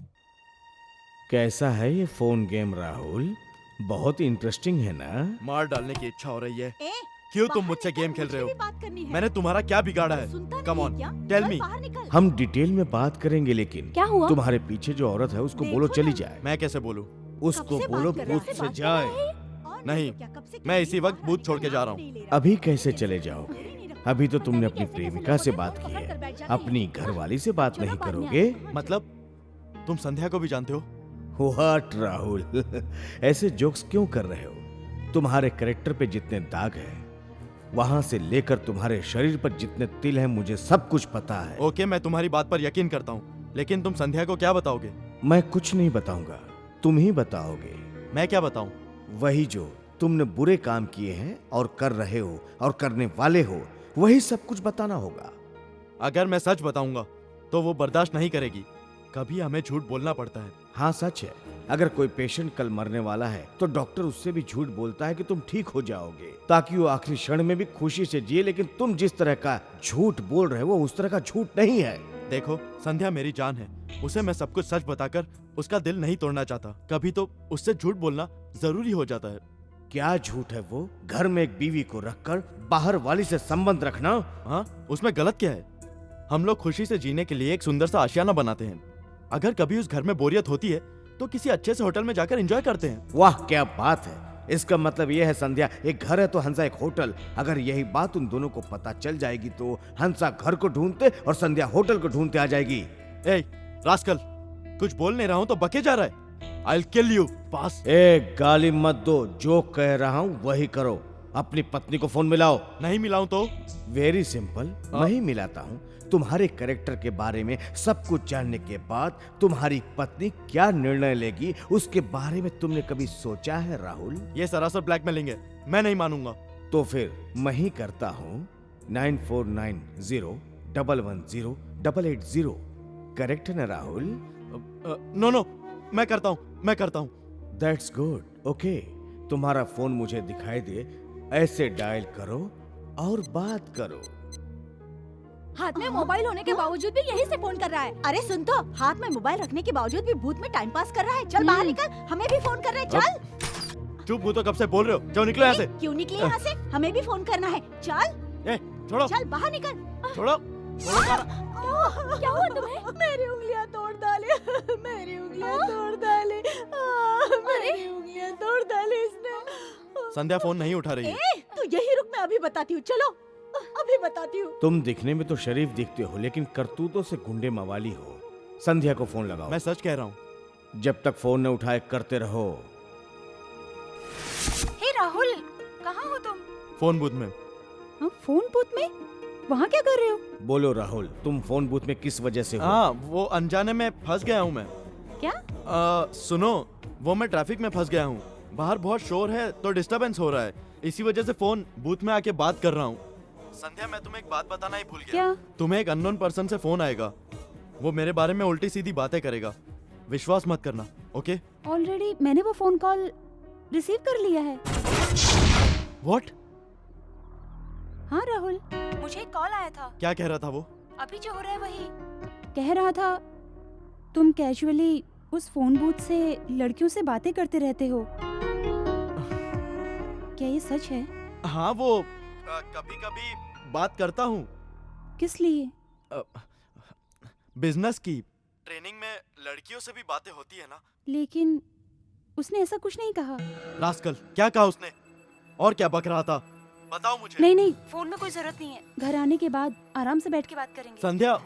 कैसा है ये फोन गेम राहुल? बहुत इंटरेस्टिंग है ना? मार डालने की इच्छा हो रही है। ए, क्यों तुम बाहर मुझसे निकल, गेम खेल मुझे रहे भी हो? बात करनी है। मैंने तुम्हारा क्या बिगाड़ा है? सुनता कम नहीं ऑन, क्या? टेल चल मी। बाहर निकल। हम डिटेल में बात करेंगे, लेकिन क्या हुआ? तुम्हारे पीछे जो औरत है उसको बोलो देखो चली ना। जाए। मैं कैसे बोलूं? उसको कब से बोलो बात कर रहा बूथ है? से बात कर जाए। रहा है? और नहीं, तो क्या, कब से मैं कह इसी रही वक्त है, बूथ बाहर छोड़ के जा रहा नहीं हूँ। ले रहा। अभी कैसे चले जाओगे? अभी तो तुमने अपनी प्रेमिका से बात की है, अपनी घरवाली से बात नहीं करोगे? मतलब तुम संध्या को भी जानते हो? व्हाट राहुल, ऐसे जोक्स क्यों कर रहे हो? तुम्हारे कैरेक्टर पे जितने दाग हैं, वहां से लेकर तुम्हारे शरीर पर जितने तिल हैं, मुझे सब कुछ पता है। ओके, मैं तुम्हारी बात पर यकीन करता हूँ, लेकिन तुम संध्या को क्या बताओगे? मैं कुछ नहीं बताऊंगा, तुम ही बताओगे। मैं क्या बताऊं? वही जो तुमने बुरे काम किए हैं और कर रहे हो और करने वाले हो, वही सब कुछ बताना होगा। अगर मैं सच बताऊंगा तो वो बर्दाश्त नहीं करेगी। कभी हमें झूठ बोलना पड़ता है। हाँ सच है, अगर कोई पेशेंट कल मरने वाला है तो डॉक्टर उससे भी झूठ बोलता है कि तुम ठीक हो जाओगे, ताकि वो आखिरी क्षण में भी खुशी से जिए। लेकिन तुम जिस तरह का झूठ बोल रहे हो वो उस तरह का झूठ नहीं है। देखो, संध्या मेरी जान है, उसे मैं सब कुछ सच बताकर उसका दिल नहीं तोड़ना चाहता। कभी तो उससे झूठ बोलना जरूरी हो जाता है। क्या झूठ है वो? घर में एक बीवी को रखकर बाहर वाली से संबंध रखना? हाँ, उसमें गलत क्या है? हम लोग खुशी से जीने के लिए एक सुंदर सा आशियाना बनाते हैं। अगर कभी उस घर में बोरियत होती है तो किसी अच्छे से होटल में जाकर एंजॉय करते हैं। वाह क्या बात है! इसका मतलब यह है संध्या एक घर है तो हंसा एक होटल। अगर यही बात उन दोनों को पता चल जाएगी तो हंसा घर को ढूंढते और संध्या होटल को ढूंढते आ जाएगी। ए रास्कल, कुछ बोल नहीं रहा हूँ तो बके जा रहा है। I'll kill you, पास। एक गाली मत दो, जो कह रहा हूँ वही करो। अपनी पत्नी को फोन मिलाओ। नहीं मिलाऊं तो? वेरी सिंपल, मैं ही मिलाता हूँ। तुम्हारे कैरेक्टर के बारे में सब कुछ जानने के बाद तुम्हारी पत्नी क्या निर्णय लेगी उसके बारे में तुमने कभी सोचा है राहुल? ये सरासर ब्लैकमेलिंग है, मैं नहीं मानूंगा। तो फिर मैं ही करता हूँ 9490110880। करेक्ट है ना राहुल? नो, मैं करता हूँ। That's good, okay. तुम्हारा फोन मुझे दिखाई दे, ऐसे डायल करो और बात करो। हाथ में मोबाइल होने के बावजूद भी यही से फोन कर रहा है। अरे सुन तो, हाथ में मोबाइल रखने के बावजूद भी भूत में टाइम पास कर रहा है। चल बाहर निकल, हमें भी फोन कर रहा है। चल। चुप हो तो कब से बोल रहे हो? जाओ निकलो यहाँ से। क्यों निकले यहाँ से? हमें भी फोन करना है। चल। छोड़ो। चल बाहर निकल। छोड़ो। क्या हुआ तुम्हें? मेरी उंगलियां तोड़ डाले। मेरी उंगलियां तोड़ डाले। मेरी उंगलियां तोड़ डाले इसने। संध्या फोन नहीं उठा रही है। तू यही रुक, मैं अभी बताती हूँ। चलो अभी बताती हूँ। तुम दिखने में तो शरीफ दिखते हो, लेकिन करतूतों से गुंडे मवाली हो। संध्या को फोन लगाओ। मैं सच कह रहा हूँ। जब तक फोन न उठाए करते रहो। हे राहुल, कहाँ हो तुम? फोन बूथ में। फोन बूथ में? वहाँ क्या कर रहे हो? बोलो राहुल, तुम फोन बूथ में किस वजह से हो? हाँ, वो अनजाने में फंस गया हूँ मैं। क्या? सुनो, वो मैं ट्रैफिक में फंस गया हूँ। बाहर बहुत शोर है तो डिस्टरबेंस हो रहा है, इसी वजह से फोन बूथ में आके बात कर रहा हूँ। संध्या, मैं तुम्हें एक बात बताना ही भूल गया। क्या? तुम्हें एक अननोन पर्सन से फोन आएगा, वो मेरे बारे में उल्टी सीधी बातें करेगा। विश्वास मत करना, ओके? ऑलरेडी मैंने वो फोन कॉल रिसीव कर लिया है। व्हाट? हाँ राहुल, मुझे एक कॉल आया था। क्या कह रहा था वो? अभी जो हो रहा है वही। कह रहा था तुम कैजुअली उस फोन बूथ से लड़कियों से बातें करते रहते हो। क्या ये सच है? हाँ, वो कभी कभी बात करता हूँ। किस लिए? बिजनेस की। ट्रेनिंग में लड़कियों से भी बातें होती है ना। लेकिन उसने ऐसा कुछ नहीं कहा। रास्कल, क्या कहा उसने? और क्या बक रहा था? बताओ मुझे। नहीं, फोन में कोई जरूरत नहीं है। घर आने के बाद आराम से बैठ के बात करेंगे। संध्या।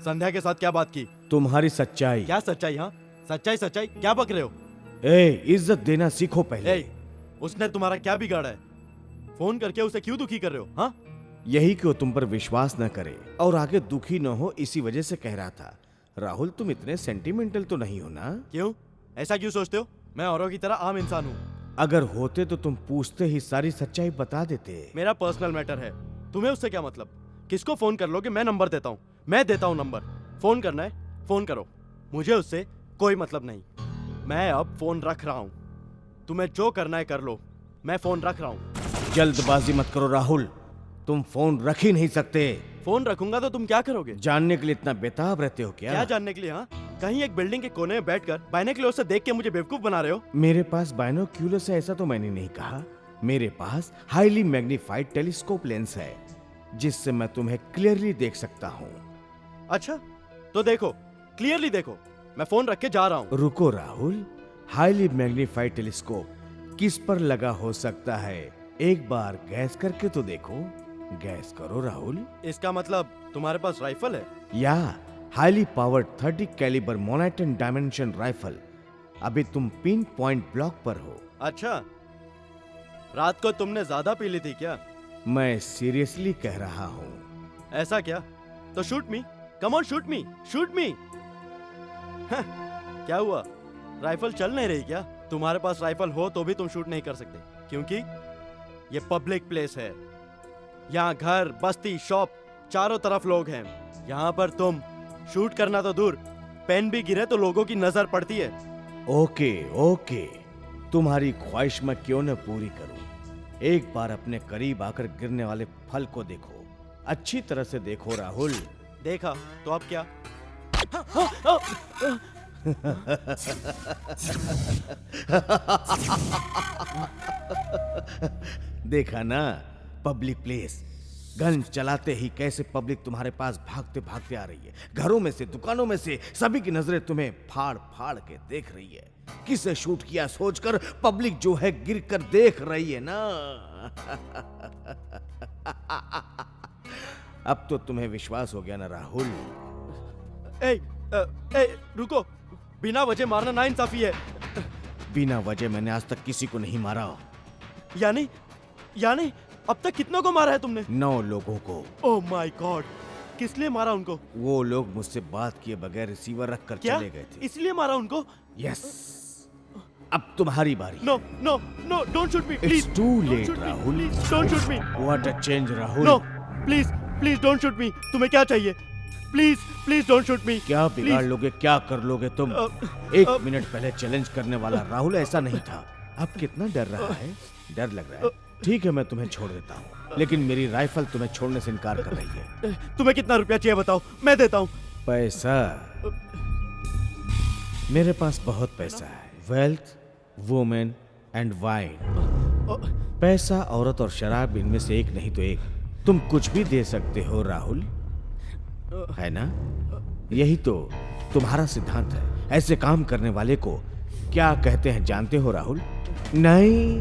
संध्या के साथ क्या बात की? तुम्हारी सच्चाई। क्या सच्चाई? हाँ, सच्चाई क्या बक रहे हो? इज्जत देना सीखो पहले। उसने तुम्हारा क्या बिगाड़ा है? फोन करके उसे क्यों दुखी कर रहे हो? हाँ, यही क्यों तुम पर विश्वास न करे और आगे दुखी न हो, इसी वजह से कह रहा था। राहुल, तुम इतने सेंटिमेंटल तो नहीं हो ना? क्यों? ऐसा क्यों सोचते हो? मैं औरों की तरह आम इंसान हूँ। अगर होते तो तुम पूछते ही सारी सच्चाई बता देते। मेरा पर्सनल मैटर है, तुम्हें उससे क्या मतलब? किसको फोन कर लोगे? मैं नंबर देता हूँ, मैं देता हूँ नंबर। फोन करना है, फोन करो, मुझे उससे कोई मतलब नहीं। मैं अब फोन रख रहा हूँ, तुम्हें जो करना है कर लो, मैं फोन रख रहा हूँ। जल्दबाजी मत करो राहुल, तुम फोन रख ही नहीं सकते। फोन रखूंगा तो तुम क्या करोगे? जानने के लिए इतना बेताब रहते हो क्या? क्या जानने के लिए? हाँ, कहीं एक बिल्डिंग के कोने में बैठकर बाइनोक्यूलर से देख के मुझे बेवकूफ बना रहे हो? मेरे पास बाइनोक्यूलर से ऐसा तो मैंने नहीं कहा। मेरे पास हाईली मैग्नीफाइड टेलीस्कोप लेंस है, जिससे मैं तुम्हें क्लियरली देख सकता हूँ। अच्छा, तो देखो, क्लियरली देखो। मैं फोन रख के जा रहा हूँ। रुको राहुल, हाईली मैग्नीफाइड टेलीस्कोप किस पर लगा हो सकता है? एक बार गैस करके तो देखो। गैस करो राहुल। इसका मतलब तुम्हारे पास राइफल है? या हाईली पावर्ड 30 कैलिबर मोनाटन डायमेंशन राइफल। अभी तुम पिन पॉइंट ब्लॉक पर हो। अच्छा, रात को तुमने ज्यादा पी ली थी क्या? मैं सीरियसली कह रहा हूँ। ऐसा क्या? तो shoot me, come on, shoot me, shoot me. क्या हुआ? राइफल चल नहीं रही क्या? तुम्हारे पास राइफल हो तो भी तुम शूट नहीं कर सकते, क्योंकि ये पब्लिक प्लेस है। यहाँ घर, बस्ती, शॉप, चारों तरफ लोग हैं। यहाँ पर तुम शूट करना तो दूर, पेन भी गिरे तो लोगों की नजर पड़ती है। ओके, तुम्हारी ख्वाहिश मैं क्यों न पूरी करूं। एक बार अपने करीब आकर गिरने वाले फल को देखो, अच्छी तरह से देखो राहुल। देखा तो अब क्या? देखा ना, पब्लिक प्लेस। गन चलाते ही कैसे पब्लिक तुम्हारे पास भागते भागते आ रही है। घरों में से, दुकानों में से सभी की नजरें तुम्हें फाड़ फाड़ के देख रही है। किसे शूट किया सोचकर पब्लिक जो है गिर कर देख रही है ना। अब तो तुम्हें विश्वास हो गया ना राहुल? रुको, बिना वजह मारना नाइंसाफी है। बिना वजह मैंने आज तक किसी को नहीं मारा। यानी यानी अब तक कितनों को मारा है तुमने? 9 लोगों को। ओह माय गॉड, किस लिए मारा उनको? वो लोग मुझसे बात किए बगैर रिसीवर रखकर क्या? चले गए थे। इसलिए मारा उनको? यस, अब तुम्हारी बारी। No no no, don't shoot me please. It's too late, Rahul. Please don't shoot me. What a change, Rahul. No please please don't shoot me. तुम्हें क्या चाहिए? Please please don't shoot me. क्या बिगाड़ लोगे, क्या कर लोगे तुम? 1 मिनट पहले चैलेंज करने वाला राहुल ऐसा नहीं था। अब कितना डर रहा है? डर लग रहा है। ठीक है, मैं तुम्हें छोड़ देता हूँ, लेकिन मेरी राइफल तुम्हें छोड़ने से इनकार कर रही है। तुम्हें कितना रुपया चाहिए बताओ, मैं देता हूँ। पैसा? मेरे पास बहुत पैसा है। Wealth, women and wine. पैसा, औरत और शराब, इनमें से एक नहीं तो एक। तुम कुछ भी दे सकते हो राहुल, है ना? यही तो तुम्हारा सिद्धांत है। ऐसे काम करने वाले को क्या कहते हैं जानते हो राहुल? नहीं,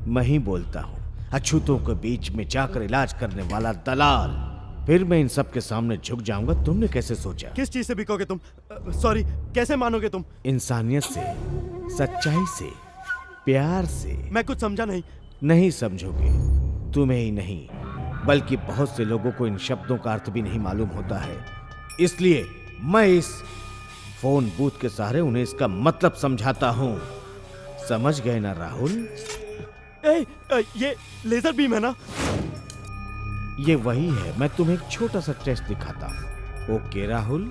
मैं ही बोलता हूँ। अछूतों के बीच में जाकर इलाज करने वाला दलाल। फिर मैं इन सब के सामने झुक जाऊंगा। तुमने कैसे सोचा? किस चीज से बिकोगे तुम? सॉरी, कैसे मानोगे तुम? इंसानियत से, सच्चाई से, प्यार से। मैं कुछ समझा नहीं। नहीं समझोगे। तुम्हें ही नहीं, बल्कि बहुत से लोगों को इन शब्दों का अर्थ भी नहीं मालूम होता है। इसलिए मैं इस फोन बूथ के सहारे उन्हें इसका मतलब समझाता हूं। समझ गए ना राहुल? ये लेजर बीम है ना? ये वही है। मैं तुम्हें एक छोटा सा टेस्ट दिखाता हूं। ओके राहुल,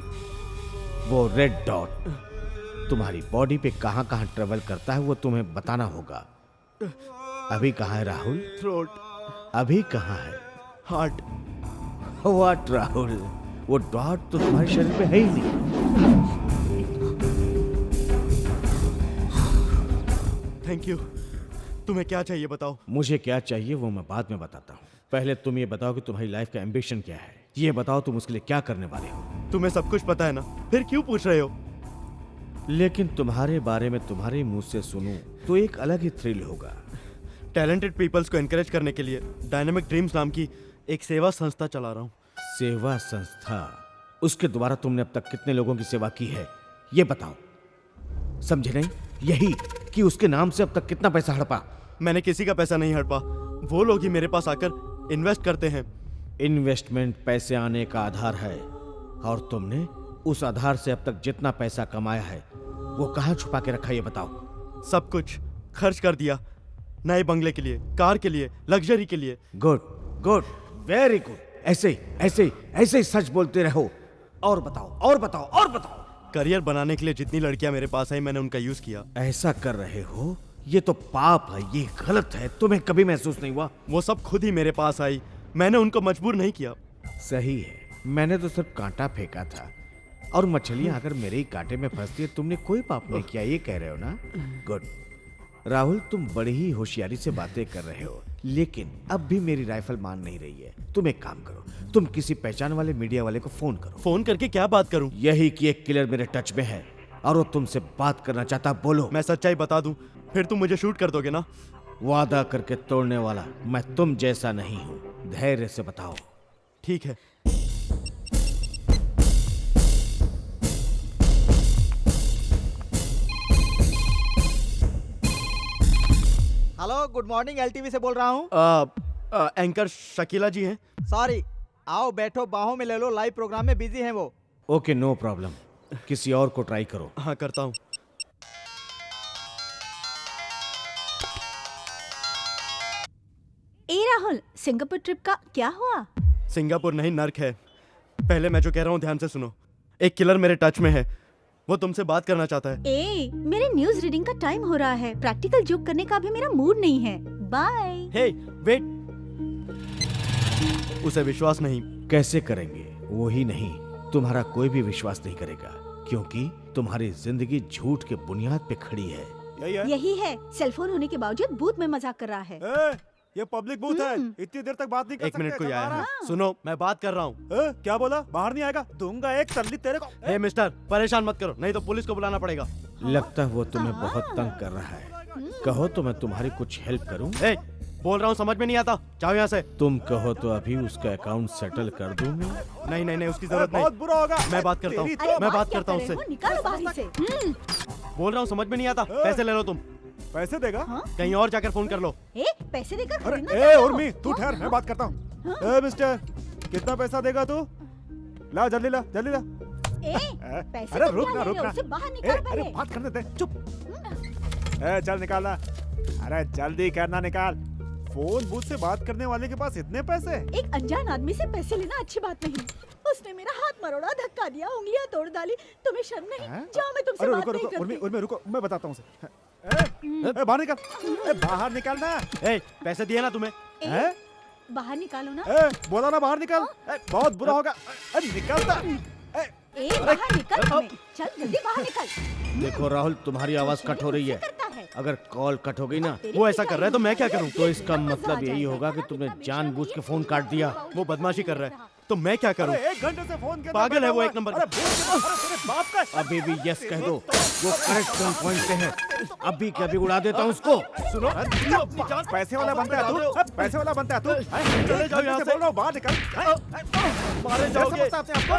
वो रेड डॉट तुम्हारी बॉडी पे कहां कहां ट्रेवल करता है वो तुम्हें बताना होगा। अभी कहां है राहुल? थ्रोट। अभी कहां है? हार्ट। व्हाट राहुल, वो डॉट तो तुम्हारे शरीर पे है ही नहीं। Thank you. तुम्हें क्या चाहिए बताओ? मुझे क्या चाहिए वो मैं बाद में बताता हूँ। पहले तुम ये बताओ कि तुम्हारी लाइफ का एम्बिशन क्या है। ये बताओ तुम उसके लिए क्या करने वाले हो। तुम्हें सब कुछ पता है ना, फिर क्यों पूछ रहे हो? लेकिन तुम्हारे बारे में तुम्हारे मुंह से सुनूं तो एक अलग ही थ्रिल होगा। टैलेंटेड पीपल्स को एनकरेज करने के लिए डायनामिक ड्रीम्स नाम की एक सेवा संस्था चला रहा हूँ। सेवा संस्था? उसके द्वारा तुमने अब तक कितने लोगों की सेवा की है ये बताओ। समझे नहीं? यही कि उसके नाम से अब तक कितना पैसा हड़पा। मैंने किसी का पैसा नहीं हड़पा। वो लोग ही मेरे पास आकर इन्वेस्ट करते हैं। इन्वेस्टमेंट पैसे आने का आधार है, और तुमने उस आधार से अब तक जितना पैसा कमाया है वो कहाँ छुपा के रखा ये बताओ। सब कुछ खर्च कर दिया, नए बंगले के लिए, कार के लिए, लग्जरी के लिए। Good good, very good. ऐसे ही सच बोलते रहो। और बताओ और बताओ और बताओ। करियर बनाने के लिए जितनी लड़कियां मेरे पास आई मैंने उनका यूज किया। ऐसा कर रहे हो? ये तो पाप है, ये गलत है। तुम्हें कभी महसूस नहीं हुआ? वो सब खुद ही मेरे पास आई, मैंने उनको मजबूर नहीं किया। सही है, मैंने तो सिर्फ कांटा फेंका था, और मछलियां अगर मेरे ही कांटे में फंसती है। तुमने कोई पाप नहीं किया, ये कह रहे हो ना? गुड। राहुल, तुम बड़ी ही होशियारी से बातें कर रहे हो, लेकिन अब भी मेरी राइफल मान नहीं रही है। तुम एक काम करो, तुम किसी पहचान वाले मीडिया वाले को फोन करो। फोन करके क्या बात करूं? यही कि एक किलर मेरे टच में है और वो तुमसे बात करना चाहता। बोलो। मैं सच्चाई बता दूं फिर तुम मुझे शूट कर दोगे ना? वादा करके तोड़ने वाला मैं तुम जैसा नहीं हूं। धैर्य से बताओ। ठीक है। Hello, good morning. एलटीवी से बोल रहा हूँ। एंकर शकीला जी हैं? सॉरी, आओ बैठो, बाहों में ले लो। लाइव प्रोग्राम में बिजी हैं वो। Okay, no problem. किसी और को ट्राई करो। हाँ, करता हूँ। ए राहुल, सिंगापुर ट्रिप का क्या हुआ? सिंगापुर नहीं, नर्क है। पहले मैं जो कह रहा हूँ ध्यान से सुनो। एक किलर मेरे टच में है, वो तुमसे बात करना चाहता है। ए, मेरे न्यूज रीडिंग का टाइम हो रहा है। प्रैक्टिकल जोक करने का अभी मेरा मूड नहीं है। बाय। हे, वेट। उसे विश्वास नहीं। कैसे करेंगे? वो ही नहीं, तुम्हारा कोई भी विश्वास नहीं करेगा, क्योंकि तुम्हारी जिंदगी झूठ के बुनियाद पे खड़ी है। यही है। सेलफोन होने के बावजूद बूथ में मजाक कर रहा है। ये पब्लिक बूथ है, इतनी देर तक बात नहीं कर एक सकते। मिनट को आया है। सुनो, मैं बात कर रहा हूँ। क्या बोला? बाहर नहीं आएगा? दूंगा एक तल्ली तेरे को। हे मिस्टर, परेशान मत करो, नहीं तो पुलिस को बुलाना पड़ेगा। लगता है वो तुम्हें बहुत तंग कर रहा है। कहो तो मैं तुम्हारी कुछ हेल्प करूं? बोल रहा हूँ समझ में नहीं आता, जाओ यहाँ से। तुम कहो तो अभी उसका अकाउंट सेटल कर दूं मैं। नहीं नहीं नहीं, उसकी जरूरत बहुत नहीं। बुरा होगा। मैं बात करता हूँ, मैं बात करता हूँ उससे। निकालो बाहर से। बोल रहा हूँ समझ में नहीं आता, पैसे ले लो तुम। पैसे देगा? कहीं और जाकर फोन कर लो। पैसे देकर अरे खरीदना ए चाहते हो? उर्मी, तू ठहर, मैं बात करता हूँ। ए मिस्टर, कितना पैसा देगा तू? ला जल्दी ला, जल्दी ला। पैसे अरे तो रुक क्या ना, ले रुक रहे हो? ना। उससे बाहर ए, निकाल अरे पहले। बात करने दे, चुप। चल निकालना। अरे जल्दी करना, निकाल। फोन बूथ से बात करने वाले के पास इतने पैसे? एक अनजान आदमी से पैसे लेना अच्छी बात नहीं। उसने मेरा हाथ मरोड़ा, धक्का दिया, उंगलियां तोड़ डाली। तुम्हें शर्म नहीं? जाओ, मैं तुमसे अरे बात रुको नहीं रुको, उर्मी करती। उर्मी रुको, मैं बताता हूँ उसे। ए, बाहर निकल। बाहर निकलना। पैसे दिए ना तुम्हें? हैं? बाहर निकालो ना। बोला ना बाहर निकल। बहुत बुरा होगा। निकलता। बाहर निकल हमें। चल जल्दी बाहर निकल। देखो राहुल, तुम्हारी आवाज कट हो रही है। करता है। अगर कॉल कट हो गई ना, वो ऐसा कर रहा है तो मैं क्या करूँ? तो इसका मतलब यही होगा कि तुमने जानबूझ के फोन काट दिया। वो बदमाशी कर रहा है तो मैं क्या करूँ? अरे 1 घंटे से फोन के पागल है वो एक नंबर। अरे तेरे बाप का। अभी भी यस कह दो, वो करेक्ट गन पॉइंट पे है। अभी के अभी उड़ा देता हूँ उसको। सुनो, पैसे वाला बनता है तू? पैसे वाला बनता है तू? चले जाओ यहाँ से। बोल रहा हूँ, बाहर निकल। मारे जाओगे। समझता अपने आप को?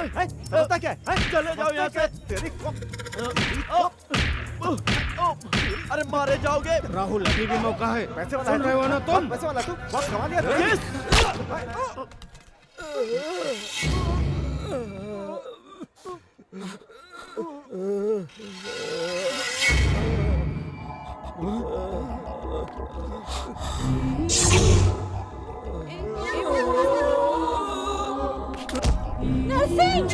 समझता क्या है? चले जाओ यहाँ से। तेरी अरे मारे जाओगे। राहुल, अभी भी मौका है। पैसे वाला सुन रहे हो ना तुम? पैसे वाला तू? बहुत कमा लिया तूने। नरसिंह!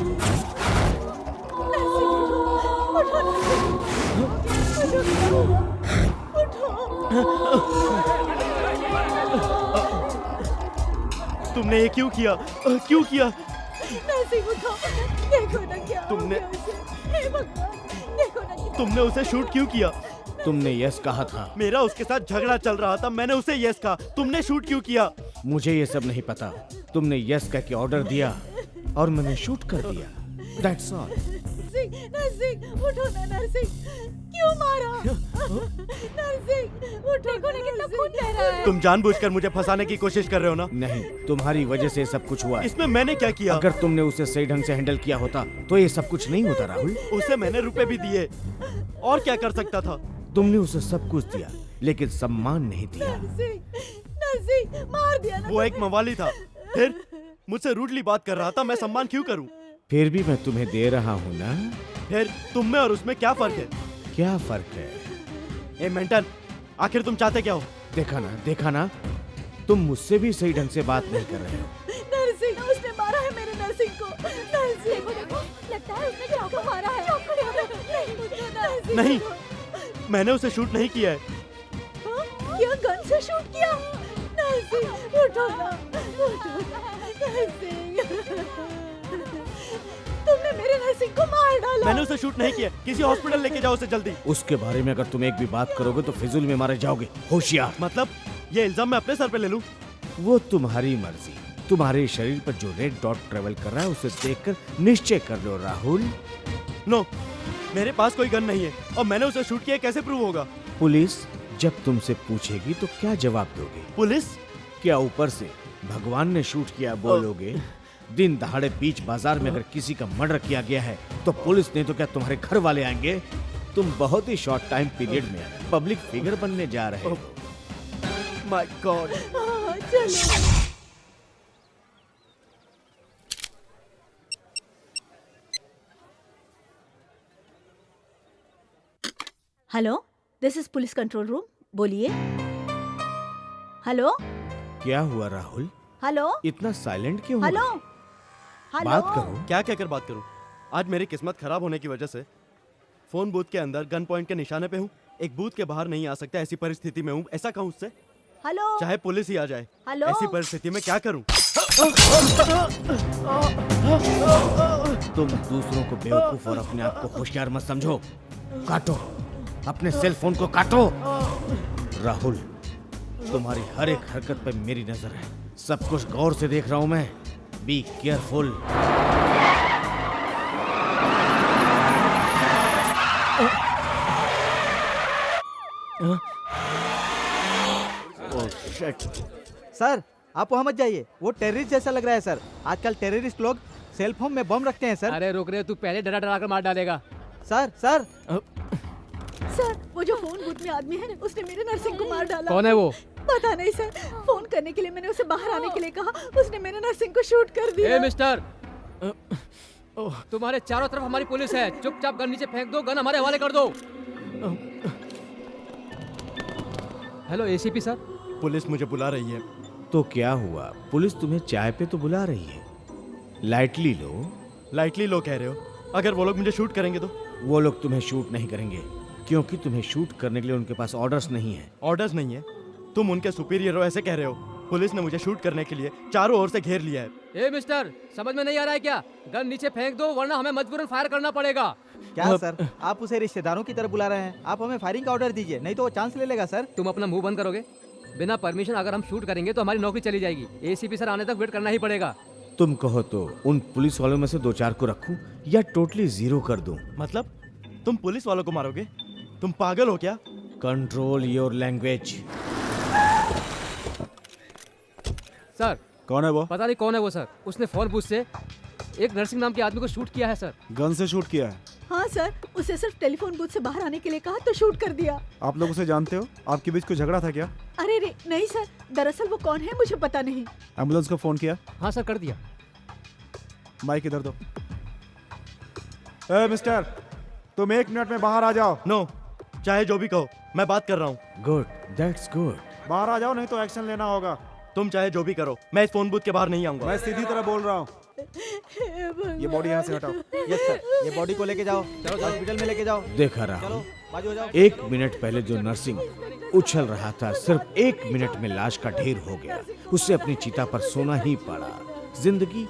तुमने ये क्यों किया? क्यों किया? नरसिंह उठो, देखो ना क्या हो तुमने- गया उसे। हे भगवान, देखो ना क्या। तुमने उसे शूट क्यों किया? तुमने यस कहा था। मेरा उसके साथ झगड़ा चल रहा था, मैंने उसे यस कहा। तुमने शूट क्यों किया? मुझे ये सब नहीं पता। तुमने यस कह के ऑर्डर दिया और मैंने शूट कर दिया। That's all. नरसिंह उठो ना नरसिंह, क्यों मारा? नरसिंह उठो, देखो ना कितना खून बह रहा है। तुम जानबूझकर मुझे फंसाने की कोशिश कर रहे हो ना? नहीं, तुम्हारी वजह से सब कुछ हुआ है। इसमें मैंने क्या किया? अगर तुमने उसे सही ढंग से हैंडल किया होता तो ये सब कुछ नहीं होता राहुल। उसे मैंने रुपए भी दिए, और क्या कर सकता था? तुमने उसे सब कुछ दिया लेकिन सम्मान नहीं दिया। नरसिंह मार दिया ना। वो एक मवाली था, फिर मुझसे रूडली बात कर रहा था, मैं सम्मान क्यों करूं? फिर भी मैं तुम्हें दे रहा हूँ ना। फिर तुम में और उसमें क्या फर्क है? क्या फर्क है? ए मेंटन, आखिर तुम चाहते क्या हो? देखा ना, तुम मुझसे भी सही ढंग से बात नहीं कर रहे हो। नरसिंह, उसने मारा है मेरे नरसिंह को। नरसिंह देखो, लगता है उसने चाकू मारा है। नरसिंह, नहीं, मैंने उसे शूट नहीं किया है। क्या गन से शूट किया? नरसिंह उठो ना, उठो नरसिंह। तुमने मेरे नरसिंह को मार डाला। मैंने उसे शूट नहीं किया, किसी हॉस्पिटल लेके जाओ उसे जल्दी। उसके बारे में अगर तुम एक भी बात करोगे तो फिजूल में मारे जाओगे। होशियार। मतलब ये इल्जाम मैं अपने सर पे ले लूं? वो तुम्हारी मर्जी। तुम्हारे शरीर पर जो रेड डॉट ट्रेवल कर रहा है उसे देखकर निश्चय कर लो राहुल। नो, मेरे पास कोई गन नहीं है और मैंने उसे शूट किया, कैसे प्रूव होगा? पुलिस जब तुमसे पूछेगी तो क्या जवाब दोगे? पुलिस? क्या ऊपर से भगवान ने शूट किया बोलोगे? दिन दहाड़े बीच बाजार में अगर किसी का मर्डर किया गया है तो पुलिस नहीं तो क्या तुम्हारे घर वाले आएंगे? तुम बहुत ही शॉर्ट टाइम पीरियड में पब्लिक फिगर बनने जा रहे हो। My God. चलो। Hello, this is police control room. बोलिए। हेलो क्या हुआ राहुल? हेलो इतना साइलेंट क्यों हो? हेलो बात करो। क्या कहकर बात करूं? आज मेरी किस्मत खराब होने की वजह से फोन बूथ के अंदर गन पॉइंट के निशाने पे हूँ। एक बूथ के बाहर नहीं आ सकता, ऐसी परिस्थिति में हूँ। ऐसा कहूँ उससे? हेलो चाहे पुलिस ही आ जाए। हेलो? ऐसी परिस्थिति में क्या करूं? तुम दूसरों को बेवकूफ और अपने आप को होशियार मत समझो। काटो, अपने सेल फोन को काटो। राहुल, तुम्हारी हर एक हरकत पर मेरी नजर है। सब कुछ गौर से देख रहा हूं मैं। Be careful. Oh shit. Shit. Sir आप वहाँ मत जाइए, वो टेररिस्ट जैसा लग रहा है सर। आजकल टेररिस्ट लोग सेल फोन में बम रखते हैं सर। अरे रुक रे, तू पहले डरा डरा कर मार डालेगा। सर सर सर वो जो फोन बूथ में आदमी है उसने मेरे नर्सिंग को मार डाला। कौन है वो? पता नहीं सर, फोन करने के लिए मैंने उसे बाहर आने के लिए कहा, उसने मेरे नर्सिंग को शूट कर दिया। ए मिस्टर, तुम्हारे चारों तरफ हमारी पुलिस है, चुपचाप गन नीचे फेंक दो, गन हमारे हवाले कर दो। Hello ACP sir. पुलिस मुझे बुला रही है। तो क्या हुआ, पुलिस तुम्हें चाय पे तो बुला रही है, लाइटली लो। लाइटली लो कह रहे हो? अगर वो लोग मुझे शूट करेंगे तो? वो लोग तुम्हें शूट नहीं करेंगे क्योंकि तुम्हें शूट करने के लिए उनके पास ऑर्डर्स नहीं है। ऑर्डर्स नहीं है? तुम उनके सुपीरियर हो ऐसे कह रहे हो? पुलिस ने मुझे शूट करने के लिए चारों ओर से घेर लिया है। ए मिस्टर, समझ में नहीं आ रहा है क्या? गन नीचे फेंक दो वरना हमें मजबूरन फायर करना पड़ेगा। क्या सर, आप उसे रिश्तेदारों की तरह बुला रहे हैं? आप हमें फायरिंग का ऑर्डर दीजिए, नहीं तो वो चांस ले लेगा सर। तुम अपना मुंह बंद करोगे? बिना परमिशन अगर हम शूट करेंगे तो हमारी नौकरी चली जाएगी। एसीपी सर आने तक वेट करना ही पड़ेगा। तुम कहो तो उन पुलिस वालों में से 2-4 को रखूं या टोटली जीरो कर दूं? मतलब तुम पुलिस वालों को मारोगे? तुम पागल हो क्या? Control your language. सर कौन है वो? पता नहीं कौन है वो सर, उसने फोन बूथ से एक नर्सिंग नाम के आदमी को शूट किया है सर। गन से शूट किया है? हाँ सर, उसे सिर्फ टेलीफोन बूथ से बाहर आने के लिए कहा तो शूट कर दिया। आप लोग उसे जानते हो? आपके बीच कोई झगड़ा था क्या? अरे रे नहीं सर, दरअसल वो कौन है मुझे पता नहीं। एम्बुलेंस को फोन किया? हाँ सर कर दिया। माइक इधर दो। ए मिस्टर, तुम 1 मिनट में बाहर आ जाओ। नो, चाहे जो भी कहो, मैं बात कर रहा हूँ। Good, that's good. बाहर आ जाओ नहीं तो एक्शन लेना होगा। तुम चाहे जो भी करो, मैं इस फोन बूथ के बाहर नहीं आऊंगा। मैं सीधी तरह बोल रहा हूँ। ये बॉडी यहाँ से हटाओ। यस सर, ये बॉडी को लेके जाओ, चलो हॉस्पिटल में लेके जाओ। देखा चलो राहुल, बाजू हो जाओ। 1 मिनट पहले जो नर्सिंग उछल रहा था, सिर्फ 1 मिनट में लाश का ढेर हो गया। उसे अपनी चिता पर सोना ही पड़ा। जिंदगी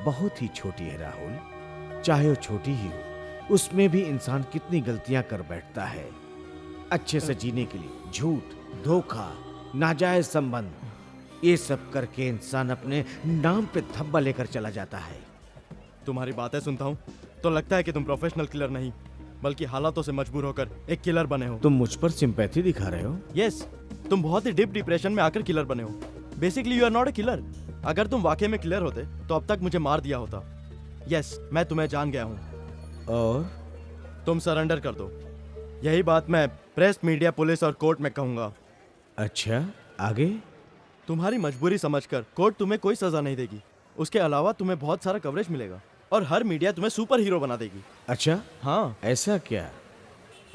बहुत ही छोटी है राहुल, चाहे वो छोटी ही हो, उसमें भी इंसान कितनी गलतियां कर बैठता है। अच्छे से जीने के लिए झूठ, धोखा, नाजायज संबंध, ये सब करके इंसान अपने नाम पे धब्बा लेकर चला जाता है। तुम्हारी बातें सुनता हूँ तो लगता है कि तुम प्रोफेशनल किलर नहीं बल्कि हालातों से मजबूर होकर एक किलर बने हो। तुम मुझ पर सिंपैथी दिखा रहे हो? यस, तुम बहुत ही डीप डिप्रेशन में आकर किलर बने हो। Basically you are not a killer. अगर तुम वाकई में किलर होते तो अब तक मुझे मार दिया होता। यस, मैं तुम्हें जान गया हूँ और तुम सरेंडर कर दो। यही बात मैं प्रेस, मीडिया, पुलिस और कोर्ट में कहूँगा। अच्छा, आगे? तुम्हारी मजबूरी समझकर कोर्ट तुम्हें कोई सजा नहीं देगी। उसके अलावा तुम्हें बहुत सारा कवरेज मिलेगा और हर मीडिया तुम्हें सुपर हीरो बना देगी। अच्छा, हाँ, ऐसा क्या?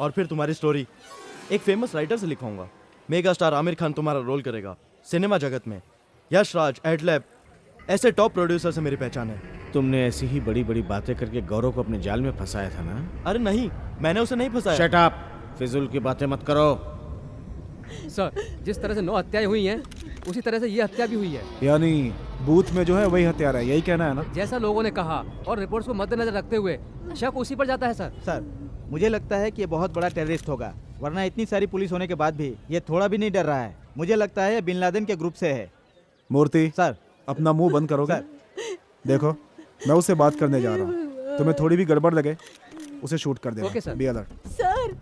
और फिर तुम्हारी स्टोरी एक फेमस राइटर से लिखवाऊंगा। मेगा स्टार आमिर खान तुम्हारा रोल करेगा। सिनेमा जगत में यश राज, एडलैब ऐसे टॉप प्रोड्यूसर से मेरी पहचान है। तुमने ऐसी ही बड़ी बड़ी बातें करके गौरव को अपने जाल में फंसाया था ना? अरे नहीं, मैंने उसे नहीं फंसाया। शट अप, फिजूल की बातें मत करो। सर जिस तरह से 9 हत्याएं हुई हैं उसी तरह से ये हत्या भी हुई है। यानी बूथ में जो है वही हत्यारा है, यही कहना है ना? जैसा लोगों ने कहा और रिपोर्ट्स को मद्देनजर रखते हुए शक उसी पर जाता है सर। सर मुझे लगता है कि ये बहुत बड़ा टेररिस्ट होगा, वरना इतनी सारी पुलिस होने के बाद भी ये थोड़ा भी नहीं डर रहा है। मुझे लगता है ये बिन लादेन के ग्रुप से है। मूर्ति सर, अपना मुंह बंद करोगे? देखो, मैं उससे बात करने जा रहा हूँ। तुम्हें थोड़ी भी गड़बड़ लगे उसे शूट कर देना। Okay sir. Be alert. Sir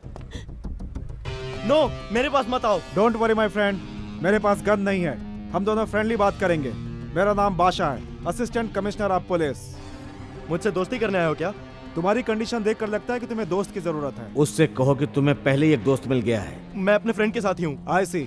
no, मेरे पास मत आओ। डोंट वरी माय फ्रेंड, मेरे पास गन नहीं है। हम दोनों फ्रेंडली बात करेंगे। मेरा नाम बादशाह है, असिस्टेंट कमिश्नर ऑफ पुलिस। मुझसे दोस्ती करने आए हो क्या? तुम्हारी कंडीशन देखकर लगता है कि तुम्हें दोस्त की जरूरत है। उससे कहो कि तुम्हें पहले ही एक दोस्त मिल गया है। मैं अपने फ्रेंड के साथ ही हूँ। आई सी।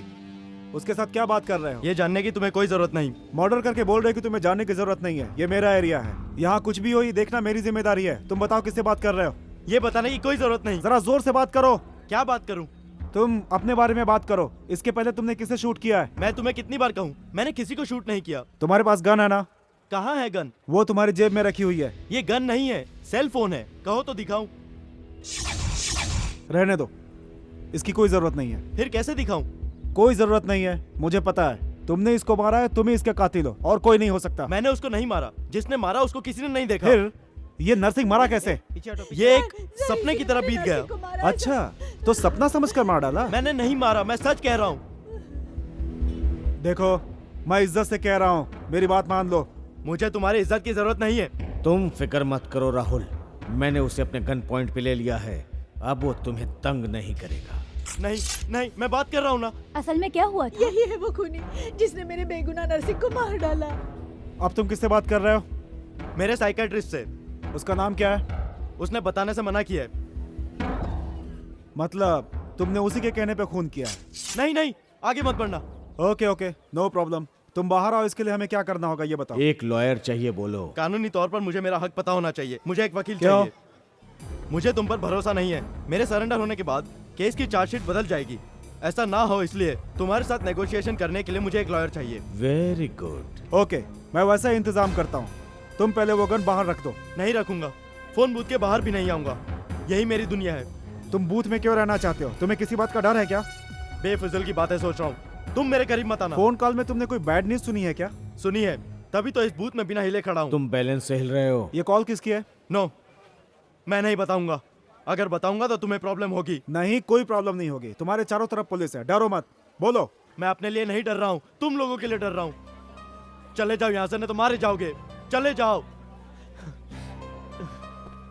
उसके साथ क्या बात कर रहे हो? ये जानने की तुम्हें कोई जरूरत नहीं। मर्डर करके बोल रहे हो कि तुम्हें जानने की जरूरत नहीं है। ये मेरा एरिया है, यहाँ कुछ भी हो ये देखना मेरी जिम्मेदारी है। तुम बताओ किससे बात कर रहे हो? ये बताने की कोई जरूरत नहीं। जरा जोर से बात करो। क्या बात करूं? तुम अपने बारे में बात करो। इसके पहले तुमने किसे शूट किया है? मैं तुम्हें कितनी बार कहूं, मैंने किसी को शूट नहीं किया। तुम्हारे पास गन है ना? कहाँ है गन? वो तुम्हारी जेब में रखी हुई है। ये गन नहीं है, सेल फोन है। कहो तो दिखाऊं? रहने दो, इसकी कोई जरूरत नहीं है। फिर कैसे दिखाऊं? कोई जरूरत नहीं है, मुझे पता है। तुमने इसको मारा है, तुम ही इसके कातिल हो और कोई नहीं हो सकता। मैंने उसको नहीं मारा, जिसने मारा उसको किसी ने नहीं देखा। फिर ये नर्सिंग मारा कैसे? ये एक सपने की तरह बीत गया। अच्छा, तो सपना समझकर मार डाला? मैंने नहीं मारा, मैं सच कह रहा हूँ। देखो, मैं इज्जत से कह रहा हूँ, मेरी बात मान लो। मुझे तुम्हारी इज्जत की जरूरत नहीं है। तुम फिक्र मत करो राहुल, मैंने उसे अपने गन पॉइंट पे ले लिया है। अब वो तुम्हें तंग नहीं करेगा। नहीं नहीं, मैं बात कर रहा हूँ ना। असल में क्या हुआ था? यही है वो खूनी जिसने मेरे बेगुनाह नरसिंह को मार डाला। अब तुम किससे बात कर रहे हो? मेरे साइकेट्रिस्ट से। उसका नाम क्या है? उसने बताने से मना किया है। मतलब तुमने उसी के कहने पे खून किया है? नहीं नहीं, आगे मत बढ़ना। Okay okay, no problem. तुम बाहर आओ, इसके लिए हमें क्या करना होगा ये बताओ। एक लॉयर चाहिए, बोलो। कानूनी तौर पर मुझे मेरा हक पता होना चाहिए। मुझे एक वकील क्यों? चाहिए। मुझे तुम पर भरोसा नहीं है। मेरे सरेंडर होने के बाद केस की चार्जशीट बदल जाएगी। ऐसा ना हो इसलिए तुम्हारे साथ नेगोशिएशन करने के लिए मुझे एक लॉयर चाहिए। Very good. ओके, मैं वैसा ही इंतजाम करता हूँ। तुम पहले वो गन बाहर रख दो। नहीं रखूंगा। फोन बूथ के बाहर भी नहीं आऊंगा। यही मेरी दुनिया है। तुम बूथ में क्यों रहना चाहते हो? तुम्हें किसी बात का डर है क्या? बेफिजूल की बातें सोच रहा हूँ। तुम मेरे करीब मत आना। फोन कॉल में तुमने कोई बैड न्यूज सुनी है क्या? सुनी है, तभी तो इस बूथ में बिना हिले खड़ा हूँ। तुम बैलेंस से हिल रहे हो। ये कॉल किसकी है? नो, मैं नहीं बताऊंगा। अगर बताऊंगा तो तुम्हें प्रॉब्लम होगी। नहीं, कोई प्रॉब्लम नहीं होगी। तुम्हारे चारों तरफ पुलिस है, डरो मत। बोलो। मैं अपने लिए नहीं डर रहा हूँ, तुम लोगों के लिए डर रहा हूँ। चले जाओ यहाँ से, नहीं तो मारे जाओगे। चले जाओ।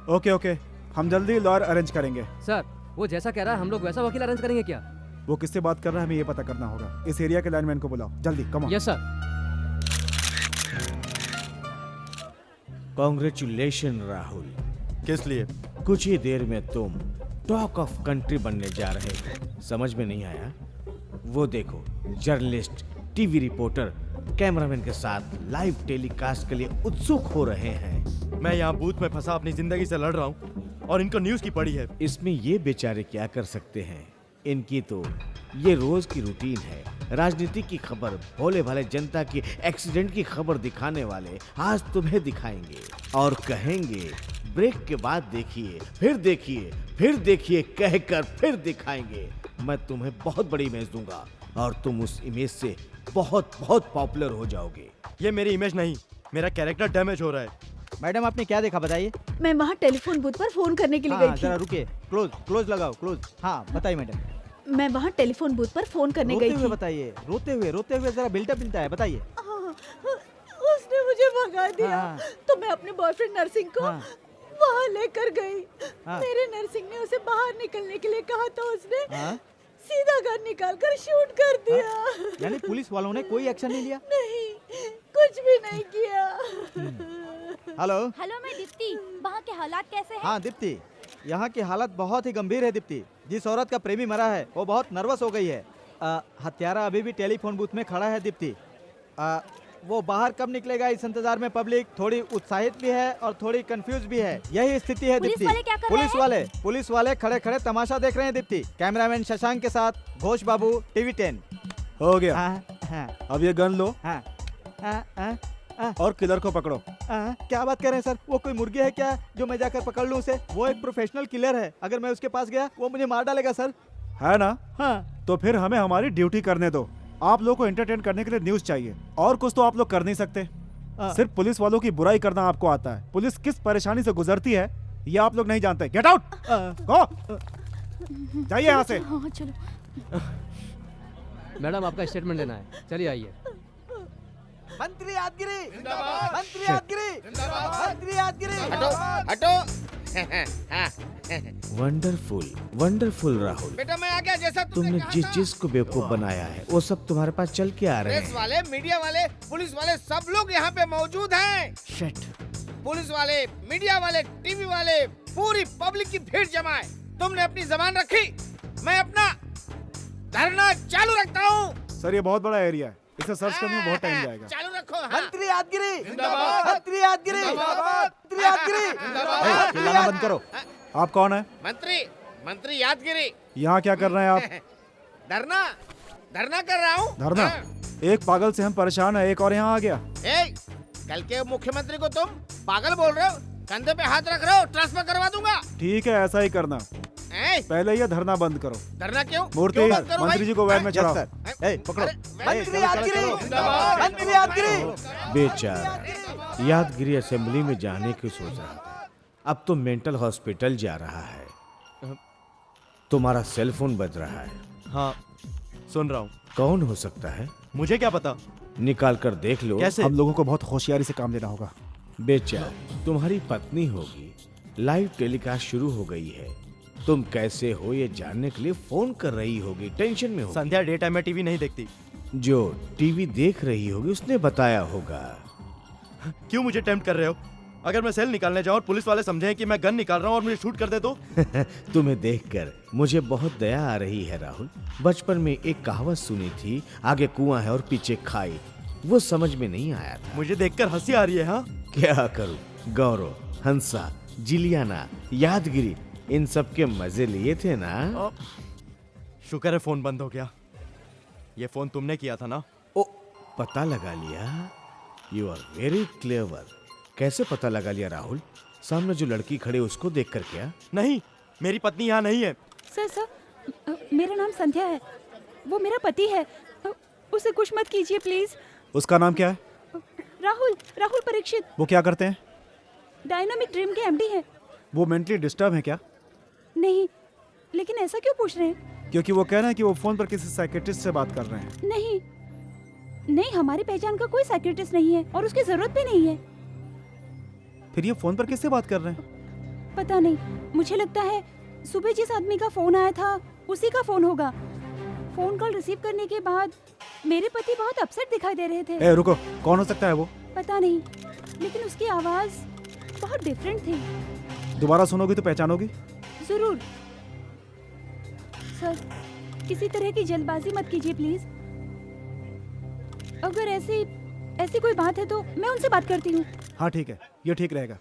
ओके ओके, हम जल्दी लॉयर अरेंज करेंगे। सर, वो जैसा कह रहा है हम लोग वैसा वकील अरेंज करेंगे क्या? वो किससे बात कर रहा है हमें ये पता करना होगा। इस एरिया के लाइनमैन को बुलाओ जल्दी, come on. Yes sir. Congratulation Rahul. किस लिए? कुछ ही देर में तुम टॉक ऑफ कंट्री बनने जा रहे हो। समझ में नहीं आया? वो देखो, जर्नलिस्ट, टीवी रिपोर्टर कैमरामैन के साथ लाइव टेलीकास्ट के लिए उत्सुक हो रहे हैं। मैं यहाँ बूथ में फंसा अपनी जिंदगी से लड़ रहा हूँ और इनको न्यूज की पड़ी है। इसमें ये बेचारे क्या कर सकते हैं? इनकी तो ये रोज की रूटीन है। राजनीति की खबर, भोले भाले जनता की एक्सीडेंट की खबर दिखाने वाले आज तुम्हें दिखाएंगे और कहेंगे ब्रेक के बाद देखिए, फिर देखिए, फिर देखिए कहकर फिर दिखाएंगे। मैं तुम्हें बहुत बड़ी इमेज दूंगा और तुम उस इमेज से बहुत बहुत पॉपुलर हो जाओगे। ये मेरी इमेज नहीं, मेरा कैरेक्टर डैमेज हो रहा है। मैडम आपने क्या देखा बताइए? मैं वहाँ टेलीफोन बूथ पर फोन करने के लिए हाँ, गई जरा थी। रुकिए, क्लोज लगाओ, क्लोज। हाँ बताइए मैडम। मैं वहाँ टेलीफोन बूथ पर फोन करने रोते गई हुए थी। बताइए, रोते हुए जरा बिल्टअप मिलता है, बताइए। उसने मुझे भगा दिया। हाँ। तो मैं अपने बॉयफ्रेंड नरसिंह को हाँ। वहाँ लेकर गई। हाँ। मेरे नरसिंह ने उसे बाहर निकलने के लिए कहा तो उसने हाँ? सीधा गन निकाल कर शूट कर दिया। यानी पुलिस वालों ने कोई एक्शन नहीं लिया? नहीं, कुछ भी नहीं किया। हेलो। हेलो, मैं दीप्ति। वहाँ के हालात कैसे हैं? हाँ दीप्ति, यहाँ की हालत बहुत ही गंभीर है दीप्ति। जिस औरत का प्रेमी मरा है वो बहुत नर्वस हो गई है। हत्यारा अभी भी टेलीफोन बूथ में खड़ा है दीप्ति। वो बाहर कब निकलेगा इस इंतजार में पब्लिक थोड़ी उत्साहित भी है और थोड़ी कंफ्यूज भी है। यही स्थिति है पुलिस दीप्ति। वाले क्या कर रहे हैं? पुलिस वाले खड़े खड़े तमाशा देख रहे हैं दीप्ति। कैमरामैन शशांक के साथ घोष बाबू, टीवी 10। हो गया। हाँ, अब ये गन लो हाँ, और किलर को पकड़ो। क्या बात कर रहे हैं सर? वो कोई मुर्गी है क्या जो मैं जाकर पकड़ लूं उसे? वो एक प्रोफेशनल किलर है। अगर मैं उसके पास गया वो मुझे मार डालेगा सर। है ना? हाँ। तो फिर हमें हमारी ड्यूटी करने दो। आप लोग को एंटरटेन करने के लिए न्यूज चाहिए और कुछ तो आप लोग कर नहीं सकते। सिर्फ पुलिस वालों की बुराई करना आपको आता है। पुलिस किस परेशानी से गुजरती है ये आप लोग नहीं जानते। गेट आउट, गो, जाइए यहाँ से। हाँ चलो। मैडम आपका स्टेटमेंट लेना है, चलिए आइए। मंत्री यादगिरी, मंत्री यादगिरी, मंत्री यादगिरी। हटो हटो। Wonderful, wonderful Rahul. बेटा मैं आ गया जैसा तुमने कहा जिस था। जिस को बेवकूफ बनाया है वो सब तुम्हारे पास चल के आ रहे प्रेस हैं। वाले, मीडिया वाले, पुलिस वाले सब लोग यहाँ पे मौजूद हैं। शिट। पुलिस वाले, मीडिया वाले, टीवी वाले, पूरी पब्लिक की भीड़ जमा है। तुमने अपनी जबान रखी, मैं अपना धरना चालू रखता हूँ। सर ये बहुत बड़ा एरिया है, इसे सर्च करने में बहुत टाइम जाएगा। चालू रखो। हाँ। मंत्री यादगिरी, जिंदाबाद। मंत्री यादगिरी, मंत्री यादगिरी। जिंदाबाद। चिल्लाना बंद करो। आप कौन है? मंत्री यादगिरी। यहाँ क्या कर रहे हैं आप? धरना कर रहा हूँ। धरना? एक पागल से हम परेशान है, एक और यहाँ आ गया। कल के मुख्यमंत्री को तुम पागल बोल रहे हो? कंधे पे हाथ रख रहे हो, ट्रांसफर करवा दूंगा। ठीक है, ऐसा ही करना। पहले ये धरना बंद करो। धरना क्यों? मूर्ति, क्यों बंद करूं मंत्री भाई? जी को वैन में चढ़ाओ। पकड़ो। मंत्री यादगिरी, मंत्री यादगिरी। बेचारा यादगिरी असेंबली में जाने की सोच रहा था, अब तो मेंटल हॉस्पिटल जा रहा है। तुम्हारा सेल फोन बज रहा है। हाँ सुन रहा हूँ। कौन हो सकता है? मुझे क्या पता, निकाल कर देख लो। कैसे? हम लोगों को बहुत होशियारी से काम लेना होगा। बेचारा तुम्हारी पत्नी होगी, लाइव टेलीकास्ट शुरू हो गई है। तुम कैसे हो ये जानने के लिए फोन कर रही होगी, टेंशन में होगी। संध्या डे टाइम में टीवी नहीं देखती। जो टीवी देख रही होगी उसने बताया होगा। क्यों मुझे टेम्प्ट कर रहे हो? अगर मैं सेल निकालने जाऊं और पुलिस वाले समझें कि मैं गन निकाल रहा हूं और मुझे शूट कर दे तो? तुम्हें देखकर मुझे बहुत दया आ रही है राहुल। बचपन में एक कहावत सुनी थी, आगे कुआं है और पीछे खाई। वो समझ में नहीं आया था। मुझे देखकर हंसी आ रही है। हाँ, क्या करूं? गौरव, हंसा, जिलियाना, यादगिरी, इन सब के मजे लिए थे ना। शुक्र है फोन बंद हो गया। ये फोन तुमने किया था ना? ओ, पता लगा लिया। You are very clever. कैसे पता लगा लिया राहुल? सामने जो लड़की खड़ी उसको देखकर क्या? नहीं, मेरी पत्नी यहाँ नहीं है। सर, मेरा नाम संध्या है। वो मेरा पति है। उसे कुछ मत कीजिए प्लीज। उसका नाम क्या है? राहुल परीक्षित। वो क्या करते हैं? डायनामिक ड्रीम के एमडी है। वो मेंटली डिस्टर्ब है क्या? नहीं, लेकिन ऐसा क्यों पूछ रहे हैं? क्योंकि वो कह रहे हैं कि वो फोन पर किसी साइकियाट्रिस्ट से बात कर रहे हैं। नहीं, हमारी पहचान का कोई साइकियाट्रिस्ट नहीं है और उसकी जरूरत भी नहीं है। फिर ये फोन पर किससे बात कर रहे हैं? पता नहीं, मुझे लगता है सुबह जिस आदमी का फोन आया था उसी का फोन होगा। फोन कॉल रिसीव करने के बाद मेरे पति बहुत अपसेट दिखाई दे रहे थे। ए, रुको, कौन हो सकता है वो? पता नहीं, लेकिन उसकी आवाज बहुत डिफरेंट थी। दोबारा सुनोगी तो पहचानोगी? जरूर। सर, किसी तरह की जल्दबाजी मत कीजिए प्लीज। अगर ऐसी कोई बात है तो मैं उनसे बात करती हूँ। हाँ ठीक है, ये ठीक रहेगा।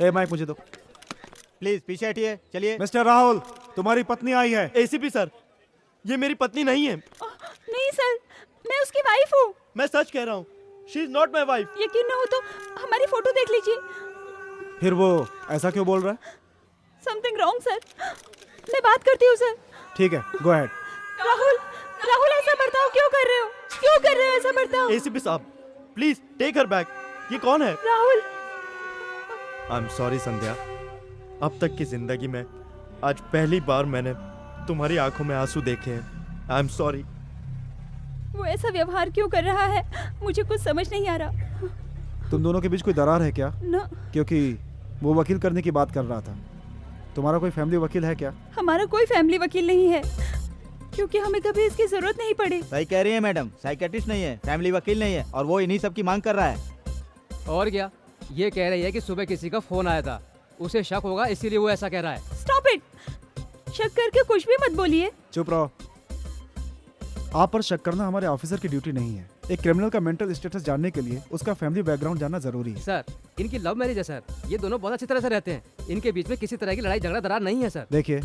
ए माइक मुझे दो प्लीज। पीछे हटिए, चलिए। मिस्टर राहुल, तुम्हारी पत्नी आई है। एसीपी सर, ये मेरी पत्नी नहीं है। नहीं सर, मैं उसकी वाइफ हूँ। मैं सच कह रहा हूँ, she is not my wife. यकीन न हो तो हमारी फोटो देख लीजिए। फिर वो ऐसा क्यों बोल रहा है? Something wrong sir. मैं बात करती हूँ सर। ठीक है, गो अहेड। राहुल ऐसा बर्ताव क्यों कर रहे हो? क्यों कर रहे हो ऐसा बर्ताव? एसीपी साहब, प्लीज टेक हर बैक। ये कौन है? राहुल। आई एम सॉरी संध्या। अब तक की जिंदगी में आज पहली बार मैंने तुम्हारी आंखों में आंसू देखे हैं। आई एम सॉरी। वो ऐसा व्यवहार क्यों कर रहा है? मुझे कुछ समझ नहीं आ रहा। तुम दोनों के बीच कोई दरार है क्या? न। क्योंकि वो वकील करने की बात कर रहा था। तुम्हारा कोई फैमिली वकील है क्या? हमारा कोई फैमिली वकील नहीं है, क्योंकि हमें कभी इसकी जरूरत नहीं पड़ी। सही कह रही है मैडम, साइकियाट्रिस्ट नहीं है, फैमिली वकील नहीं है, और वो इन्हीं सब की मांग कर रहा है। और क्या? ये कह रही है कि सुबह किसी का फोन आया था, उसे शक होगा इसीलिए वो ऐसा कह रहा है। Stop it. शक करके कुछ भी मत बोलिए। चुप रहो। आप पर शक करना हमारे ऑफिसर की ड्यूटी नहीं है। एक क्रिमिनल का मेंटल स्टेटस जानने के लिए उसका फैमिली बैकग्राउंड जानना जरूरी है। सर, इनकी लव मैरिज है सर। ये दोनों बहुत अच्छी तरह से रहते हैं। इनके बीच में किसी तरह की लड़ाई झगड़ा दरार नहीं है सर। देखिए,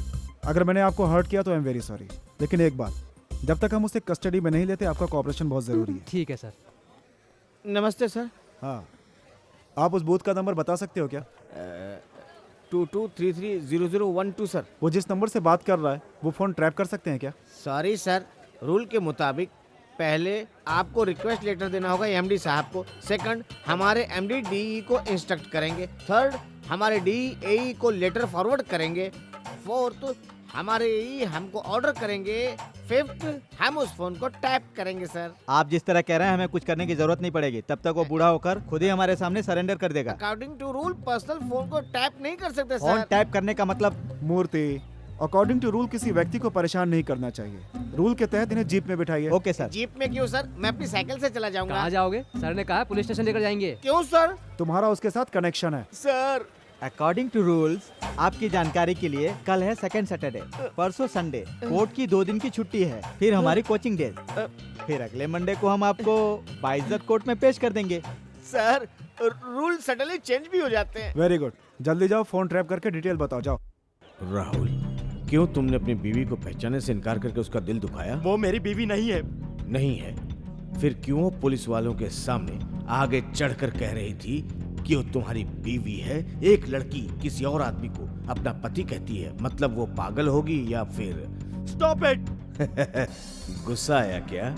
अगर मैंने आपको हर्ट किया तो आई एम वेरी सॉरी, लेकिन एक बात, जब तक हम उसे कस्टडी में नहीं लेते आपका कोऑपरेशन बहुत जरूरी है। ठीक है सर। नमस्ते सर। हाँ, आप उस बूथ का नंबर बता सकते हो क्या? 22330012 सर। वो जिस नंबर से बात कर रहा है वो फोन ट्रैप कर सकते हैं क्या? सॉरी सर, रूल के मुताबिक पहले आपको रिक्वेस्ट लेटर देना होगा एमडी साहब को। सेकंड, हमारे एमडी डीई को इंस्ट्रक्ट करेंगे। थर्ड, हमारे डीई एई को लेटर फॉरवर्ड करेंगे। फोर्थ, हमारे एई हमको ऑर्डर करेंगे। फिफ्थ, हम उस फोन को टैप करेंगे सर। आप जिस तरह कह रहे हैं हमें कुछ करने की जरूरत नहीं पड़ेगी, तब तक वो बूढ़ा होकर खुद ही हमारे सामने सरेंडर कर देगा। According to rule personal phone को टैप नहीं कर सकते फोन सर। टैप करने का मतलब? मूर्ति, अकॉर्डिंग टू रूल किसी व्यक्ति को परेशान नहीं करना चाहिए। रूल के तहत इन्हें जीप में बिठाइए। Okay sir. जीप में क्यों सर? मैं अपनी साइकिल से चला जाऊंगा। कहाँ जाओगे? सर ने कहा पुलिस स्टेशन लेकर जाएंगे। क्यों सर? तुम्हारा उसके साथ कनेक्शन है। सर, अकॉर्डिंग टू रूल्स, आपकी जानकारी के लिए कल है सेकंड सैटरडे, परसों संडे, कोर्ट की 2 दिन की छुट्टी है, फिर हमारी कोचिंग डेज, फिर अगले मंडे को हम आपको बाइज्जत कोर्ट में पेश कर देंगे। सर, रूल सडनली चेंज भी हो जाते हैं। वेरी गुड, जल्दी जाओ, फोन ट्रैप करके डिटेल बताओ, जाओ। राहुल, क्यों तुमने अपनी बीवी को पहचानने से इनकार करके उसका दिल दुखाया? वो मेरी बीवी नहीं है। नहीं है? फिर क्यों वो पुलिस वालों के सामने आगे चढ़कर कह रही थी कि वो तुम्हारी बीवी है? एक लड़की किसी और आदमी को अपना पति कहती है, मतलब वो पागल होगी या फिर? Stop it. गुस्सा आया क्या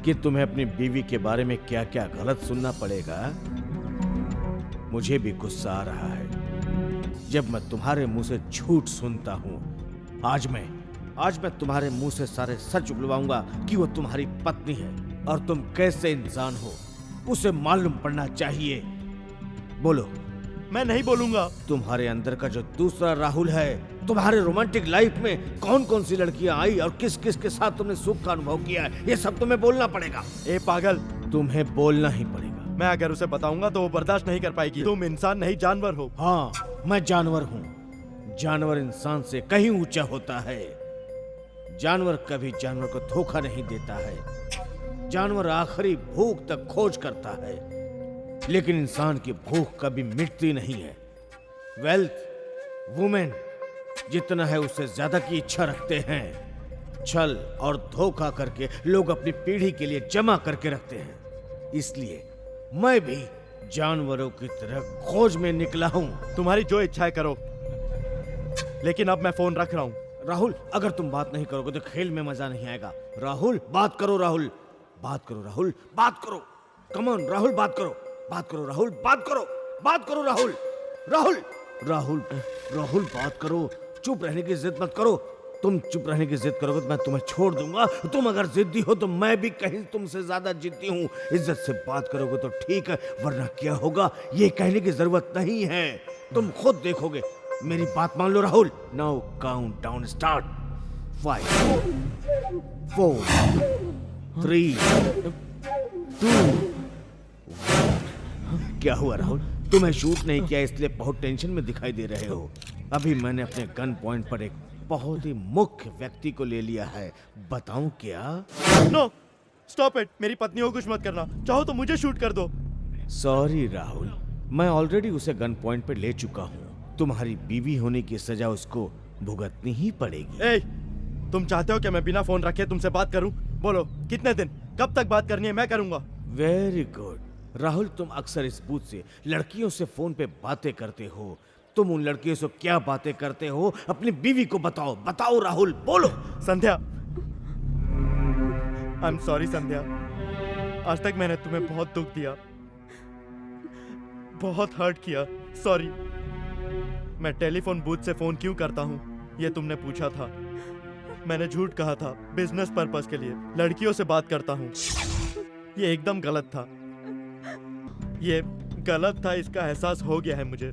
कि तुम्हें अपनी बीवी के बारे में क्या क्या गलत सुनना पड़ेगा? मुझे भी गुस्सा आ रहा है जब मैं तुम्हारे मुंह से झूठ सुनता हूँ। आज मैं तुम्हारे मुंह से सारे सच उगलवाऊंगा कि वो तुम्हारी पत्नी है और तुम कैसे इंसान हो उसे मालूम पड़ना चाहिए। बोलो। मैं नहीं बोलूंगा। तुम्हारे अंदर का जो दूसरा राहुल है तुम्हारे रोमांटिक लाइफ में कौन कौन सी लड़कियां आई और किस किस के साथ तुमने सुख का अनुभव किया है, ये सब तुम्हें बोलना पड़ेगा। ए पागल, तुम्हें बोलना ही पड़ेगा। मैं अगर उसे बताऊंगा तो वो बर्दाश्त नहीं कर पाएगी। तुम इंसान नहीं जानवर हो। हाँ, मैं जानवर हूँ। जानवर इंसान से कहीं ऊंचा होता है। जानवर कभी जानवर को धोखा नहीं देता है। जानवर आखिरी भूख तक खोज करता है, लेकिन इंसान की भूख कभी मिटती नहीं है। वेल्थ, वुमेन जितना है उससे ज्यादा की इच्छा रखते हैं। छल और धोखा करके लोग अपनी पीढ़ी के लिए जमा करके रखते हैं। इसलिए मैं भी जानवरों की तरह खोज में निकला हूं। तुम्हारी जो इच्छा है करो, लेकिन अब मैं फोन रख रहा हूं। राहुल, अगर तुम बात नहीं करोगे तो खेल में मजा नहीं आएगा। राहुल, बात करो। राहुल, बात करो। राहुल, बात करो। कम ऑन राहुल, बात करो। बात करो राहुल, बात करो। बात करो राहुल। राहुल, राहुल, राहुल, बात करो। चुप रहने की जिद मत करो। तुम चुप रहने की जिद करोगे तो मैं तुम्हें छोड़ दूंगा। तुम अगर जिद्दी हो तो मैं भी कहीं तुमसे ज्यादा जिद्दी हूँ। इज्जत से बात करोगे तो ठीक है, वरना क्या होगा ये कहने की जरूरत नहीं है, तुम खुद देखोगे। मेरी बात मान लो Rahul. Now count down start. 5 4 3 2 क्या हुआ राहुल? तुम्हें शूट नहीं किया इसलिए बहुत टेंशन में दिखाई दे रहे हो। अभी मैंने अपने गन पॉइंट पर एक बहुत ही मुख्य व्यक्ति को ले लिया है। बताऊं क्या? No, stop it. मेरी पत्नी को कुछ मत करना। चाहो तो मुझे शूट कर दो। सॉरी राहुल, मैं ऑलरेडी उसे गन पॉइंट पर ले चुका हूँ। तुम्हारी बीवी होने की सजा उसको भुगतनी ही पड़ेगी। ए, तुम चाहते हो कि मैं बिना फोन रखे तुमसे बात करूं? बोलो कितने दिन, कब तक बात करनी है, मैं करूंगा। वेरी गुड राहुल, तुम अक्सर इस बूथ से लड़कियों से फोन पे बातें करते हो। तुम उन लड़कियों से क्या बातें करते हो अपनी बीवी को बताओ। बताओ राहुल, बोलो। संध्या, आई एम सॉरी संध्या, आज तक मैंने तुम्हें बहुत दुख दिया, बहुत हर्ट किया। सॉरी। मैं टेलीफोन बूथ से फोन क्यों करता हूँ ये तुमने पूछा था। मैंने झूठ कहा था बिजनेस पर्पस के लिए। लड़कियों से बात करता हूँ, ये एकदम गलत था। ये गलत था, इसका एहसास हो गया है मुझे।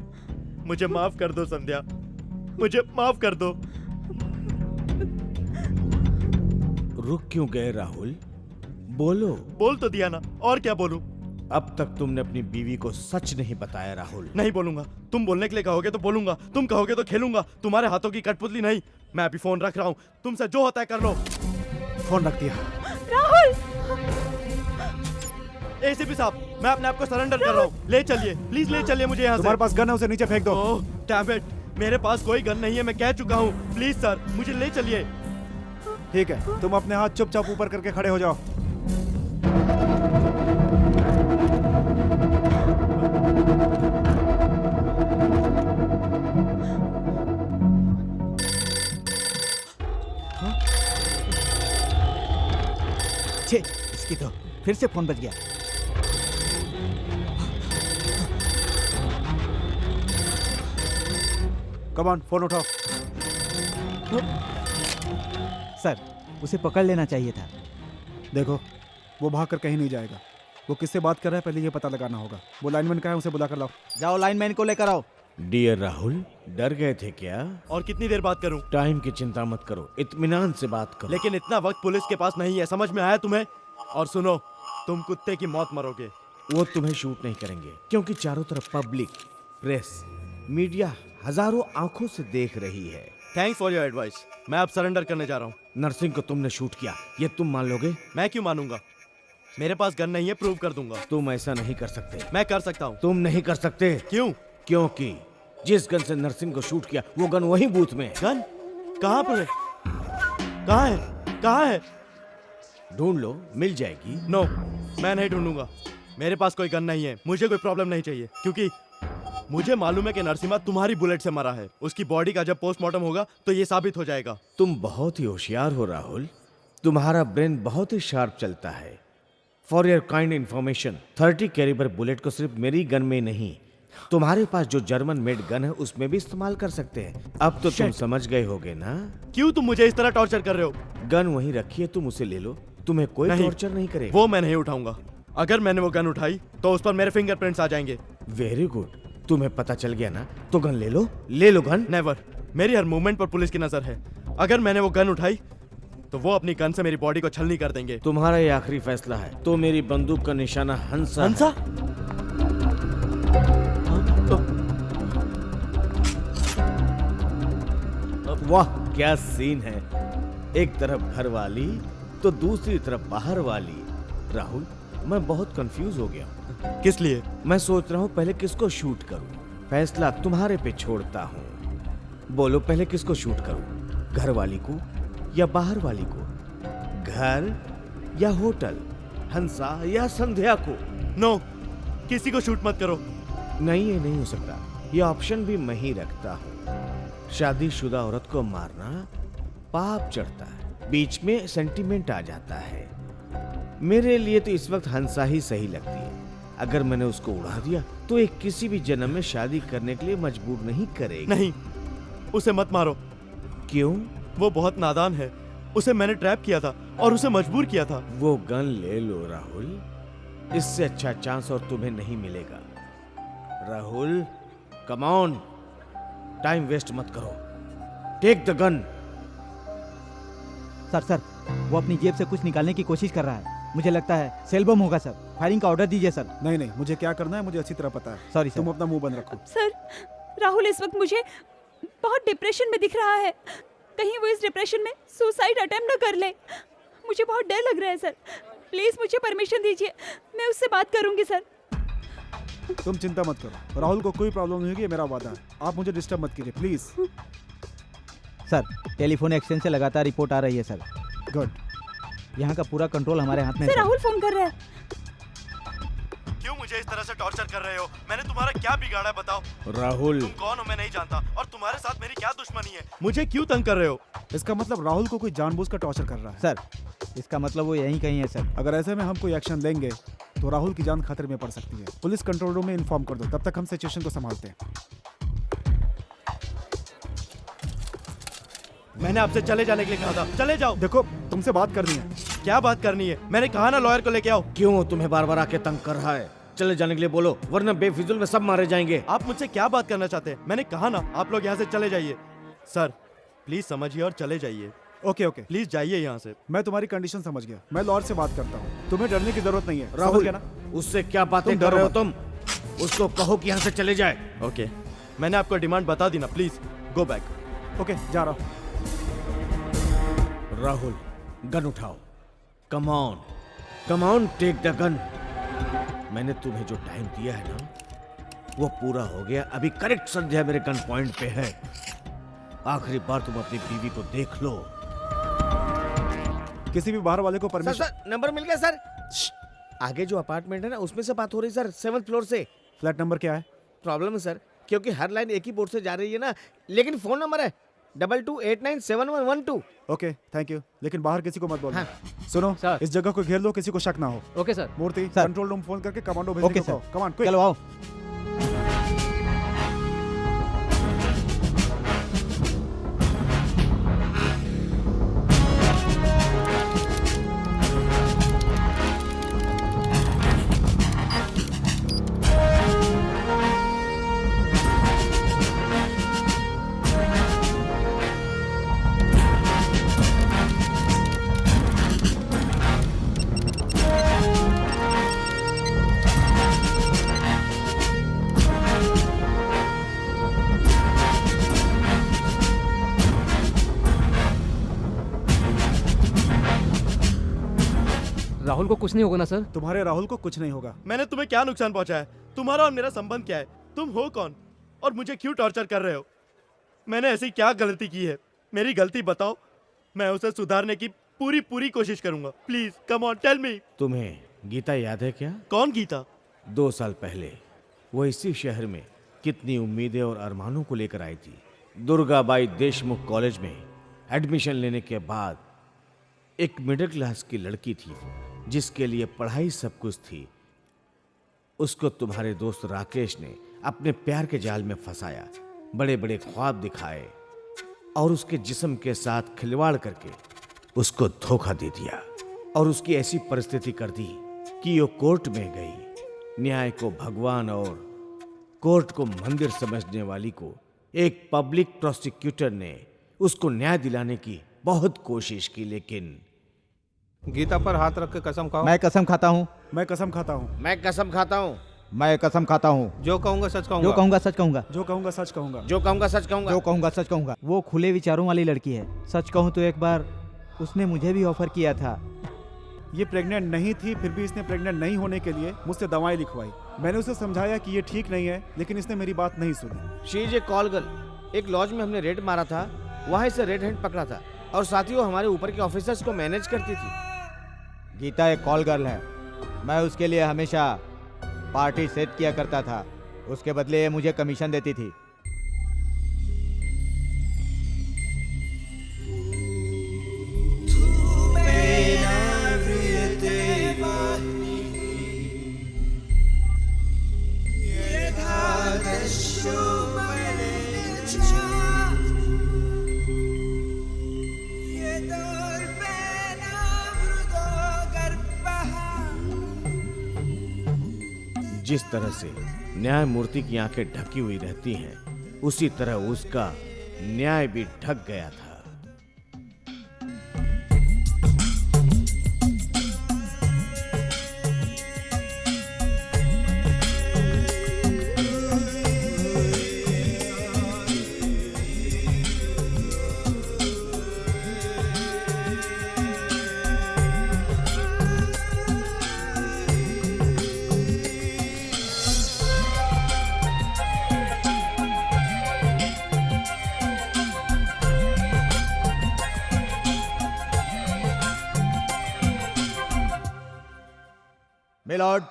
मुझे माफ कर दो संध्या, मुझे माफ कर दो। रुक क्यों गए राहुल? बोलो। बोल तो दिया ना, और क्या बोलूं? अब तक तुमने अपनी बीवी को सच नहीं बताया राहुल। नहीं बोलूंगा। तुम बोलने के लिए कहोगे तो बोलूंगा, तुम कहोगे तो खेलूंगा। तुम्हारे हाथों की कठपुतली नहीं। मैं अभी फोन रख रहा हूँ, तुमसे जो होता है कर लो। फोन रख दिया। राहुल! एसीपी साहब, मैं अपने आप को सरेंडर कर रहा हूँ। ले चलिए, प्लीज ले चलिए मुझे यहाँ से। तुम्हारे पास गन है, उसे नीचे फेंक दो। ओह, डैम इट, मेरे पास कोई गन नहीं है, मैं कह चुका हूँ। प्लीज सर, मुझे ले चलिए। ठीक है, तुम अपने हाथ चुपचाप ऊपर करके खड़े हो जाओ। छे, इसकी तो फिर से फोन बज गया। कम ऑन, फोन उठाओ। सर, उसे पकड़ लेना चाहिए था। देखो, वो भाग कर कहीं नहीं जाएगा। वो किससे बात कर रहा है पहले ये पता लगाना होगा। वो लाइनमैन का है, उसे बुला कर लाओ। जाओ लाइनमैन को लेकर आओ। डियर राहुल, डर गए थे क्या? और कितनी देर बात करूं? टाइम की चिंता मत करो, इत्मीनान से बात करो। लेकिन इतना वक्त पुलिस के पास नहीं है, समझ में आया तुम्हें? और सुनो, तुम कुत्ते की मौत मरोगे। वो तुम्हें शूट नहीं करेंगे क्योंकि चारों तरफ पब्लिक, प्रेस, मीडिया हजारों आंखों से देख रही है। Thanks for your advice. मैं अब सरेंडर करने जा रहा हूँ। नरसिंह को तुमने शूट किया, ये तुम मान लोगे? मैं क्यों मानूंगा? मेरे पास गन नहीं है, प्रूव कर दूंगा। तुम ऐसा नहीं कर सकते। मैं कर सकता हूँ। तुम नहीं कर सकते। क्यों? क्योंकि जिस गन से नरसिंह को शूट किया वो गन वही बूथ में। गन कहाँ पर है? कहाँ है? कहाँ है? ढूंढ लो, मिल जाएगी। नो, मैं नहीं ढूंढूंगा। मेरे पास कोई गन नहीं है। मुझे कोई प्रॉब्लम नहीं चाहिए, क्योंकि मुझे मालूम है कि नरसिम्हा तुम्हारी बुलेट से मरा है। उसकी बॉडी का जब पोस्टमार्टम होगा तो ये साबित हो जाएगा। तुम बहुत ही होशियार हो राहुल, तुम्हारा ब्रेन बहुत ही शार्प चलता है। For your kind information, 30 calibre bullet को सिर्फ मेरी गन में नहीं, तुम्हारे पास जो जर्मन मेड गन है उसमें भी इस्तेमाल कर सकते हैं। अब तो तुम समझ गए होगे ना? क्यों तुम मुझे इस तरह टॉर्चर कर रहे हो? गन वहीं रखी है, तुम उसे ले लो, तुम्हें कोई टॉर्चर नहीं करेगा। वो मैं नहीं उठाऊंगा। अगर मैंने वो गन उठाई तो उस पर मेरे फिंगरप्रिंट्स आ जाएंगे। वेरी गुड, तुम्हें पता चल गया ना, तो गन ले लो। ले लो गन। नेवर, मेरी हर मूवमेंट पर पुलिस की नजर है। अगर मैंने वो गन उठाई तो वो अपनी गन से मेरी बॉडी को छलनी कर देंगे। तुम्हारा ये आखिरी फैसला है। तो मेरी बंदूक का निशाना हंसा है। हंसा? वाह क्या सीन है, एक तरफ घर वाली तो दूसरी तरफ बाहर वाली। राहुल, मैं बहुत कंफ्यूज हो गया हूँ। किस लिए? मैं सोच रहा हूँ पहले किसको शूट करूँ। फैसला तुम्हारे पे छोड़ता हूँ। बोलो पहले किसको शूट करूँ, घर वाली को या बाहर वाली को? घर या होटल, हंसा या संध्या को? नो, किसी को शूट मत करो। नहीं, ये नहीं हो सकता। ये ऑप्शन भी मैं ही रखता हूँ। शादीशुदा औरत को मारना पाप चढ़ता है, बीच में सेंटीमेंट आ जाता है। मेरे लिए तो इस वक्त हंसा ही सही लगती है। अगर मैंने उसको उड़ा दिया तो एक किसी भी जन्म में शादी करने के लिए मजबूर नहीं करेगी। नहीं, उसे मत मारो। क्यों? वो बहुत नादान है। उसे मैंने ट्रैप किया था और उसे मजबूर किया था। वो गन ले लो राहुल, इससे अच्छा चांस और तुम्हें नहीं मिलेगा। Rahul come on, time waste मत करो। Take the gun. सर, वो अपनी जेब से कुछ निकालने की कोशिश कर रहा है। मुझे लगता है सेल बम होगा सर। फायरिंग का ऑर्डर दीजिए सर। नहीं, मुझे क्या करना है मुझे अच्छी तरह पता है। सॉरी तुम अपना मुंह बंद रखो। सर, राहुल इस वक्त मुझे बहुत डिप्रेशन में दिख रहा है। कहीं वो इस डिप्रेशन में सुसाइड अटेम्प्ट न कर ले। मुझे बहुत डर लग रहा है सर। प्लीज मुझे परमिशन दीजिए, मैं उससे बात करूंगी सर। तुम चिंता मत करो, राहुल को कोई प्रॉब्लम नहीं होगी, ये मेरा वादा है। आप मुझे डिस्टर्ब मत कीजिए प्लीज। सर, टेलीफोन एक्सचेंज से लगातार रिपोर्ट आ रही है सर। गुड। यहाँ का पूरा कंट्रोल हमारे हाथ में है सर, सर। राहुल फोन कर रहा है। क्यों मुझे इस तरह से टॉर्चर कर रहे हो? मैंने तुम्हारा क्या बिगाड़ा है बताओ? राहुल, तुम कौन हो मैं नहीं जानता और तुम्हारे साथ मेरी क्या दुश्मनी है? मुझे क्यों तंग कर रहे हो? इसका मतलब राहुल को कोई जानबूझकर टॉर्चर कर रहा है। सर, इसका मतलब वो यहीं कहीं है सर। अगर ऐसे में हम कोई एक्शन लेंगे तो राहुल की जान खतरे में पड़ सकती है। पुलिस कंट्रोल रूम में इन्फॉर्म कर दो, तब तक हम सिचुएशन को संभालते हैं। मैंने आपसे चले जाने के लिए कहा था, चले जाओ। देखो, तुमसे बात करनी है। क्या बात करनी है? मैंने कहा ना लॉयर को लेके आओ। क्यों तुम्हें बार बार आके तंग कर रहा है? चले जाने के लिए बोलो, वरना बेफिजुल में सब मारे जाएंगे। आप मुझसे क्या बात करना चाहते हैं? मैंने कहा ना आप लोग यहाँ से चले जाइए। सर प्लीज समझिए और चले जाइए। ओके, प्लीज जाइए यहाँ से। मैं तुम्हारी कंडीशन समझ गया। मैं लॉयर से बात करता हूँ। तुम्हें डरने की जरूरत नहीं है। समझ राहुल, गया ना? उससे क्या बातें तुम कर रहे हो डरो तुम? उसको कहो कि यहाँ से चले जाए। ओके, मैंने आपको डिमांड बता दी ना, प्लीज गो बैक। ओके, जा रहा हूँ। राहुल, गन उठाओ। Come on, take the gun. मैंने तुम्हें जो टाइम दिया है ना, वो पूरा हो गया। अभी करेक्ट संध्या मेरे गन पॉइंट पे है। आखिरी बार तुम अपनी बीवी को देख लो। किसी भी बाहर वाले को परमिशन। सर, नंबर मिल गया सर। आगे जो अपार्टमेंट है ना, उसमें से बात हो रही सर, 7th फ्लोर से। फ्लैट नंबर क्या है? प्रॉब्लम है सर, क्योंकि हर लाइन एक ही बोर्ड से जा रही है ना, लेकिन फोन नंबर है 22897112। Okay, thank you. लेकिन बाहर किसी को मत बोलना। हाँ। सुनो सर। इस जगह को घेर लो, किसी को शक ना हो। Okay sir. Murthy, sir. Control room phone करके कमांडो भेजने ओके को सर। कहो। Come on, quick. चलो आओ। राहुल को कुछ नहीं होगा ना सर? तुम्हारे राहुल को कुछ नहीं होगा। मैंने तुम्हें क्या नुकसान पहुंचाया? तुम्हारा और मेरा संबंध क्या है? तुम हो कौन और मुझे क्यों टॉर्चर कर रहे हो? मैंने ऐसी क्या गलती की है? मेरी गलती बताओ, मैं उसे सुधारने की पूरी कोशिश करूंगा। Please come on, tell me. तुम्हें गीता याद है क्या? कौन गीता? 2 साल पहले वो इसी शहर में कितनी उम्मीदें और अरमानों को लेकर आई थी। दुर्गाबाई देशमुख कॉलेज में एडमिशन लेने के बाद एक मिडिल क्लास की लड़की थी जिसके लिए पढ़ाई सब कुछ थी। उसको तुम्हारे दोस्त राकेश ने अपने प्यार के जाल में फंसाया, बड़े बड़े ख्वाब दिखाए और उसके जिस्म के साथ खिलवाड़ करके उसको धोखा दे दिया और उसकी ऐसी परिस्थिति कर दी कि वो कोर्ट में गई। न्याय को भगवान और कोर्ट को मंदिर समझने वाली को एक पब्लिक प्रोसिक्यूटर ने उसको न्याय दिलाने की बहुत कोशिश की, लेकिन गीता पर हाथ रख के कसम खाओ। मैं कसम खाता हूँ। मैं कसम खाता हूँ। मैं कसम खाता हूँ। मैं कसम खाता हूँ। जो कहूँगा सच कहूँगा। जो कहूँगा सच कहूँगा। जो कहूँगा सच कहूँगा। जो कहूँगा सच कहूँगा। जो कहूँगा सच कहूँगा। वो खुले विचारों वाली लड़की है। सच कहूँ तो एक बार उसने मुझे भी ऑफर किया था। ये प्रेग्नेंट नहीं थी, फिर भी इसने प्रेग्नेंट नहीं होने के लिए मुझसे दवाएं लिखवाई। मैंने उसे समझाया कि ये ठीक नहीं है, लेकिन इसने मेरी बात नहीं सुनी। She is a call girl. एक लॉज में हमने रेड मारा था, वहाँ इसे रेड हैंड पकड़ा था और साथ ही वो हमारे ऊपर के ऑफिसर्स को मैनेज करती थी। गीता एक कॉल गर्ल है। मैं उसके लिए हमेशा पार्टी सेट किया करता था। उसके बदले ये मुझे कमीशन देती थी। जिस तरह से न्यायमूर्ति की आंखें ढकी हुई रहती हैं, उसी तरह उसका न्याय भी ढक गया था। मिलॉर्ड,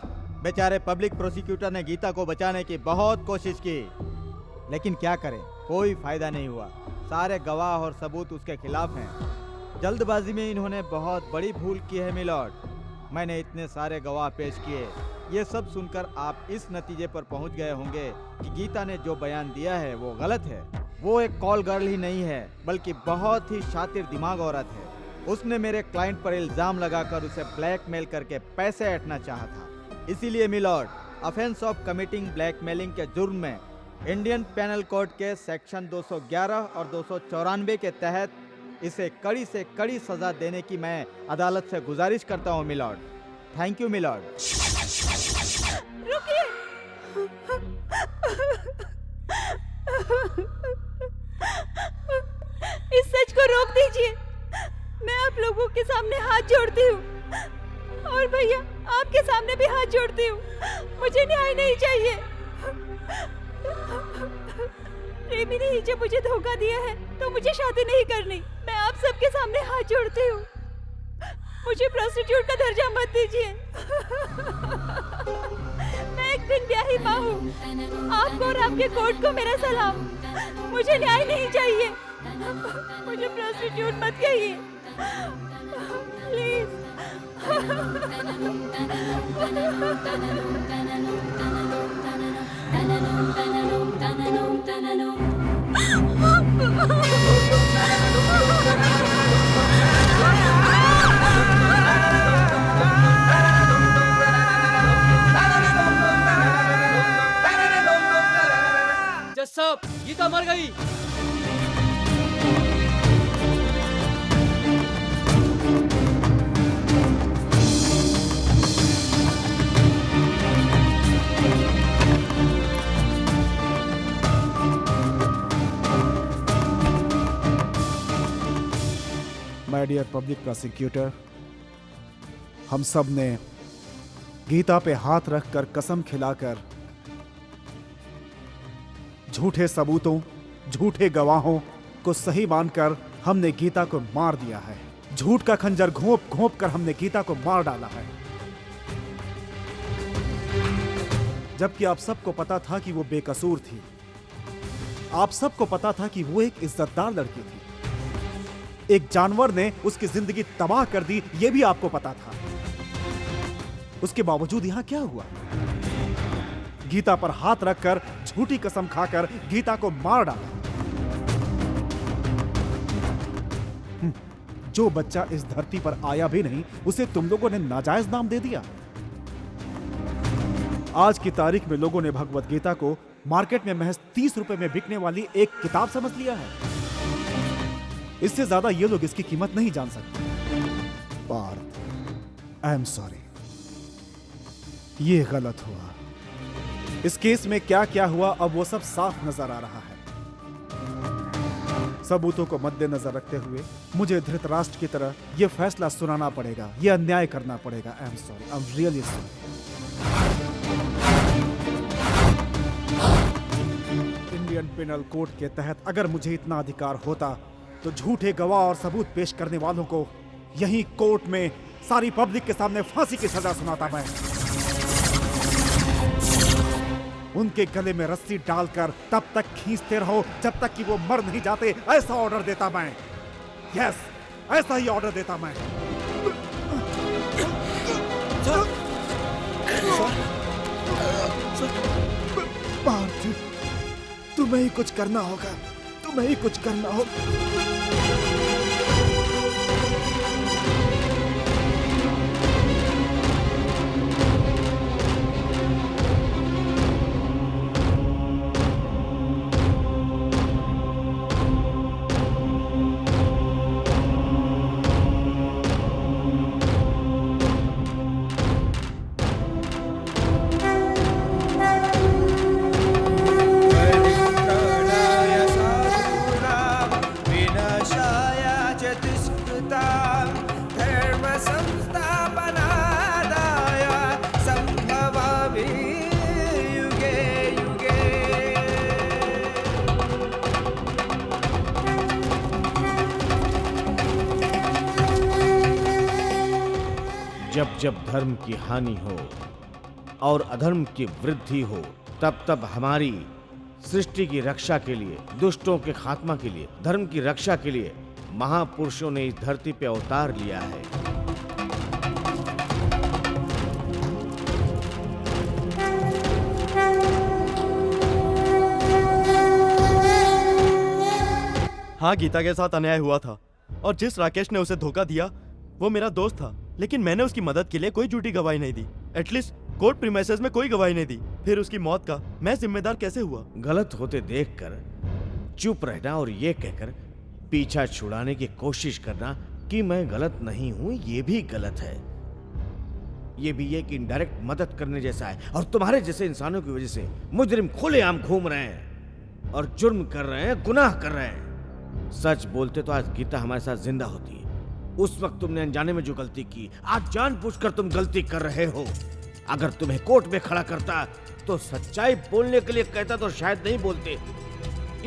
बेचारे पब्लिक प्रोसिक्यूटर ने गीता को बचाने की बहुत कोशिश की, लेकिन क्या करें, कोई फायदा नहीं हुआ। सारे गवाह और सबूत उसके खिलाफ हैं। जल्दबाजी में इन्होंने बहुत बड़ी भूल की है मिलॉर्ड। मैंने इतने सारे गवाह पेश किए। ये सब सुनकर आप इस नतीजे पर पहुंच गए होंगे कि गीता ने जो बयान दिया है वो गलत है। वो एक कॉल गर्ल ही नहीं है, बल्कि बहुत ही शातिर दिमाग औरत है। उसने मेरे क्लाइंट पर इल्जाम लगाकर उसे ब्लैकमेल करके पैसे ऐंठना चाहा था। इसीलिए milord, offence of committing blackmailing के जुर्म में इंडियन पेनल कोड के सेक्शन 211 और 294 के तहत इसे कड़ी से कड़ी सजा देने की मैं अदालत से गुजारिश करता हूँ मिलॉर्ड। Thank you milord. रुकिए। इस सच को रोक दीजिए। मैं आप लोगों के सामने हाथ जोड़ती हूँ और भैया आपके सामने भी हाथ जोड़ती हूँ। मुझे न्याय नहीं चाहिए। प्रेमी ने ही जब मुझे धोखा दिया है तो मुझे शादी नहीं करनी। मैं आप सबके सामने हाथ जोड़ती हूँ। मुझे प्रोस्टिट्यूट का दर्जा मत दीजिए। मैं एक दिन ब्याही माँ हूँ। आपको और आपके कोर्ट को मेरा सलाम। मुझे न्याय नहीं चाहिए। मुझे प्रोस्टिट्यूट मत कहिए प्लीज। जज साहब, गीता मर गई। माय डियर पब्लिक प्रोसिक्यूटर, हम सब ने गीता पे हाथ रखकर कसम खिलाकर झूठे सबूतों, झूठे गवाहों को सही मानकर हमने गीता को मार दिया है। झूठ का खंजर घोंप घोंप कर हमने गीता को मार डाला है, जबकि आप सबको पता था कि वो बेकसूर थी। आप सबको पता था कि वो एक इज्जतदार लड़की थी। एक जानवर ने उसकी जिंदगी तबाह कर दी, ये भी आपको पता था। उसके बावजूद यहां क्या हुआ? गीता पर हाथ रखकर, झूठी कसम खाकर गीता को मार डाला। जो बच्चा इस धरती पर आया भी नहीं, उसे तुम लोगों ने नाजायज नाम दे दिया। आज की तारीख में लोगों ने भगवत गीता को मार्केट में महज 30 रुपए में बिकने वाली एक किताब समझ लिया है। इससे ज्यादा ये लोग इसकी कीमत नहीं जान सकते। पार्थ, आई एम सॉरी, ये गलत हुआ। इस केस में क्या क्या हुआ अब वो सब साफ नजर आ रहा है। सबूतों को मद्देनजर रखते हुए मुझे धृतराष्ट्र की तरह यह फैसला सुनाना पड़ेगा, यह अन्याय करना पड़ेगा। I am sorry, I am really sorry. Indian penal code के तहत अगर मुझे इतना अधिकार होता तो झूठे गवाह और सबूत पेश करने वालों को यहीं कोर्ट में सारी पब्लिक के सामने फांसी की सजा सुनाता मैं। उनके गले में रस्सी डालकर तब तक खींचते रहो जब तक कि वो मर नहीं जाते, ऐसा ऑर्डर देता मैं। यस, ऐसा ही ऑर्डर देता मैं। पार्थ, तुम्हें ही कुछ करना होगा, तुम्हें ही कुछ करना होगा। जब जब धर्म की हानि हो और अधर्म की वृद्धि हो, तब तब हमारी सृष्टि की रक्षा के लिए, दुष्टों के खात्मा के लिए, धर्म की रक्षा के लिए महापुरुषों ने इस धरती पे अवतार लिया है। हाँ, गीता के साथ अन्याय हुआ था और जिस राकेश ने उसे धोखा दिया वो मेरा दोस्त था, लेकिन मैंने उसकी मदद के लिए कोई झूठी गवाही नहीं दी। एटलीस्ट कोर्ट प्रीमाइसेस में कोई गवाही नहीं दी। फिर उसकी मौत का मैं जिम्मेदार कैसे हुआ? गलत होते देखकर चुप रहना और ये कहकर पीछा छुड़ाने की कोशिश करना कि मैं गलत नहीं हूं, ये भी गलत है। ये भी एक इनडायरेक्ट मदद करने जैसा है। और तुम्हारे जैसे इंसानों की वजह से मुजरिम खुलेआम घूम रहे हैं और जुर्म कर रहे हैं, गुनाह कर रहे हैं। सच बोलते तो आज गीता हमारे साथ जिंदा होती। उस वक्त तुमने अनजाने में जो गलती की, आज जानबूझकर तुम गलती कर रहे हो। अगर तुम्हें कोर्ट में खड़ा करता तो सच्चाई बोलने के लिए कहता तो शायद नहीं बोलते।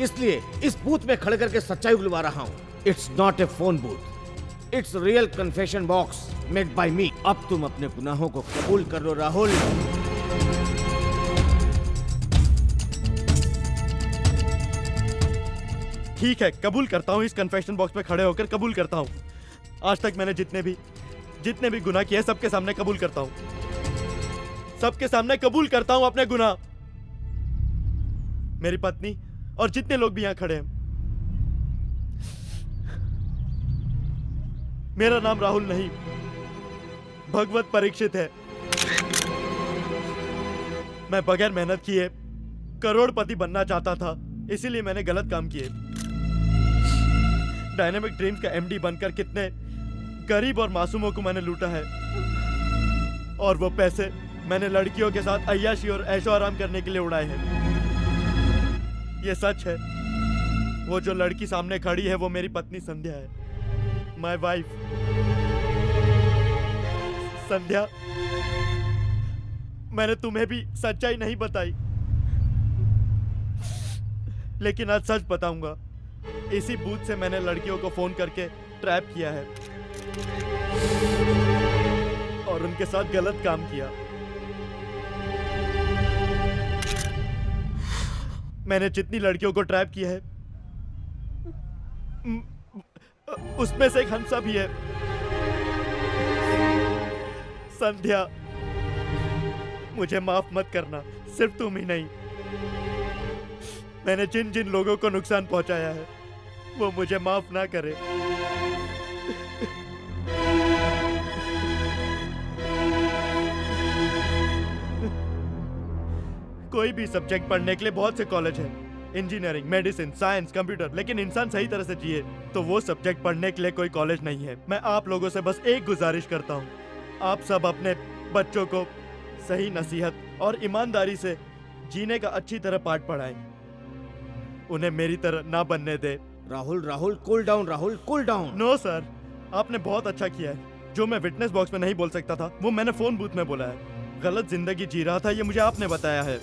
इसलिए इस बूथ में खड़े करके सच्चाई बुलवा रहा हूं। It's not a phone booth, it's real confession box made by me. अब तुम अपने गुनाहों को कबूल कर लो राहुल। ठीक है, कबूल करता हूँ। इस कन्फेशन बॉक्स पे खड़े होकर कबूल करता हूँ। आज तक मैंने जितने भी गुनाह किए सबके सामने कबूल करता हूँ। सबके सामने कबूल करता हूँ अपने गुनाह। मेरी पत्नी और जितने लोग भी यहाँ खड़े हैं, मेरा नाम राहुल नहीं भगवत परीक्षित है। मैं बगैर मेहनत किए करोड़पति बनना चाहता था, इसीलिए मैंने गलत काम किए। डायनेमिक ड्रीम्स का एमडी बनकर कितने गरीब और मासूमों को मैंने लूटा है, और वो पैसे मैंने लड़कियों के साथ अय्याशी और ऐशो आराम करने के लिए उड़ाए हैं। ये सच है। वो जो लड़की सामने खड़ी है वो मेरी पत्नी संध्या है, माय वाइफ। संध्या, मैंने तुम्हें भी सच्चाई नहीं बताई, लेकिन आज सच बताऊंगा। इसी बूथ से मैंने लड़कियों को फोन करके ट्रैप किया है और उनके साथ गलत काम किया। मैंने जितनी लड़कियों को ट्रैप किया है उसमें से एक हंसा भी है। संध्या, मुझे माफ मत करना। सिर्फ तुम ही नहीं, मैंने जिन जिन लोगों को नुकसान पहुंचाया है वो मुझे माफ ना करे। कोई भी सब्जेक्ट पढ़ने के लिए बहुत से कॉलेज हैं, इंजीनियरिंग, मेडिसिन, साइंस, कंप्यूटर, लेकिन इंसान सही तरह से जिए तो वो सब्जेक्ट पढ़ने के लिए कोई कॉलेज नहीं है। मैं आप लोगों से बस एक गुजारिश करता हूँ, आप सब अपने बच्चों को सही नसीहत और ईमानदारी से जीने का अच्छी तरह पाठ पढ़ाएं, उन्हें मेरी तरह ना बनने दे। Rahul cool down, Rahul cool down. No sir, आपने बहुत अच्छा किया है। जो मैं विटनेस बॉक्स में नहीं बोल सकता था वो मैंने फोन बूथ में बोला है। गलत जिंदगी जी रहा था ये मुझे आपने बताया है।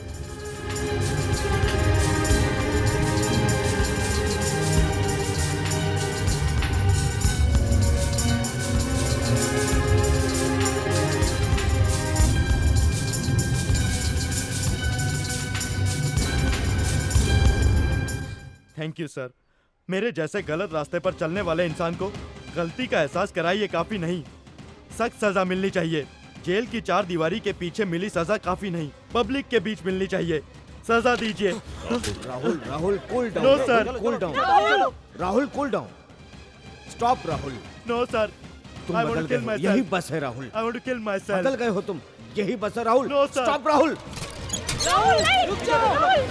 Thank you sir. मेरे जैसे गलत रास्ते पर चलने वाले इंसान को गलती का एहसास कराइए काफी नहीं, सख्त सजा मिलनी चाहिए। जेल की 4 दीवारी के पीछे मिली सजा काफी नहीं, पब्लिक के बीच मिलनी चाहिए। सजा दीजिए। Rahul cool down. No sir, cool down. Rahul cool down. Stop Rahul. No sir, तुम I want बदल to गए kill हो, myself. यही बस है Rahul. I want to kill myself. बदल गए हो तुम, यही बस है Rahul. No, sir. Stop Rahul.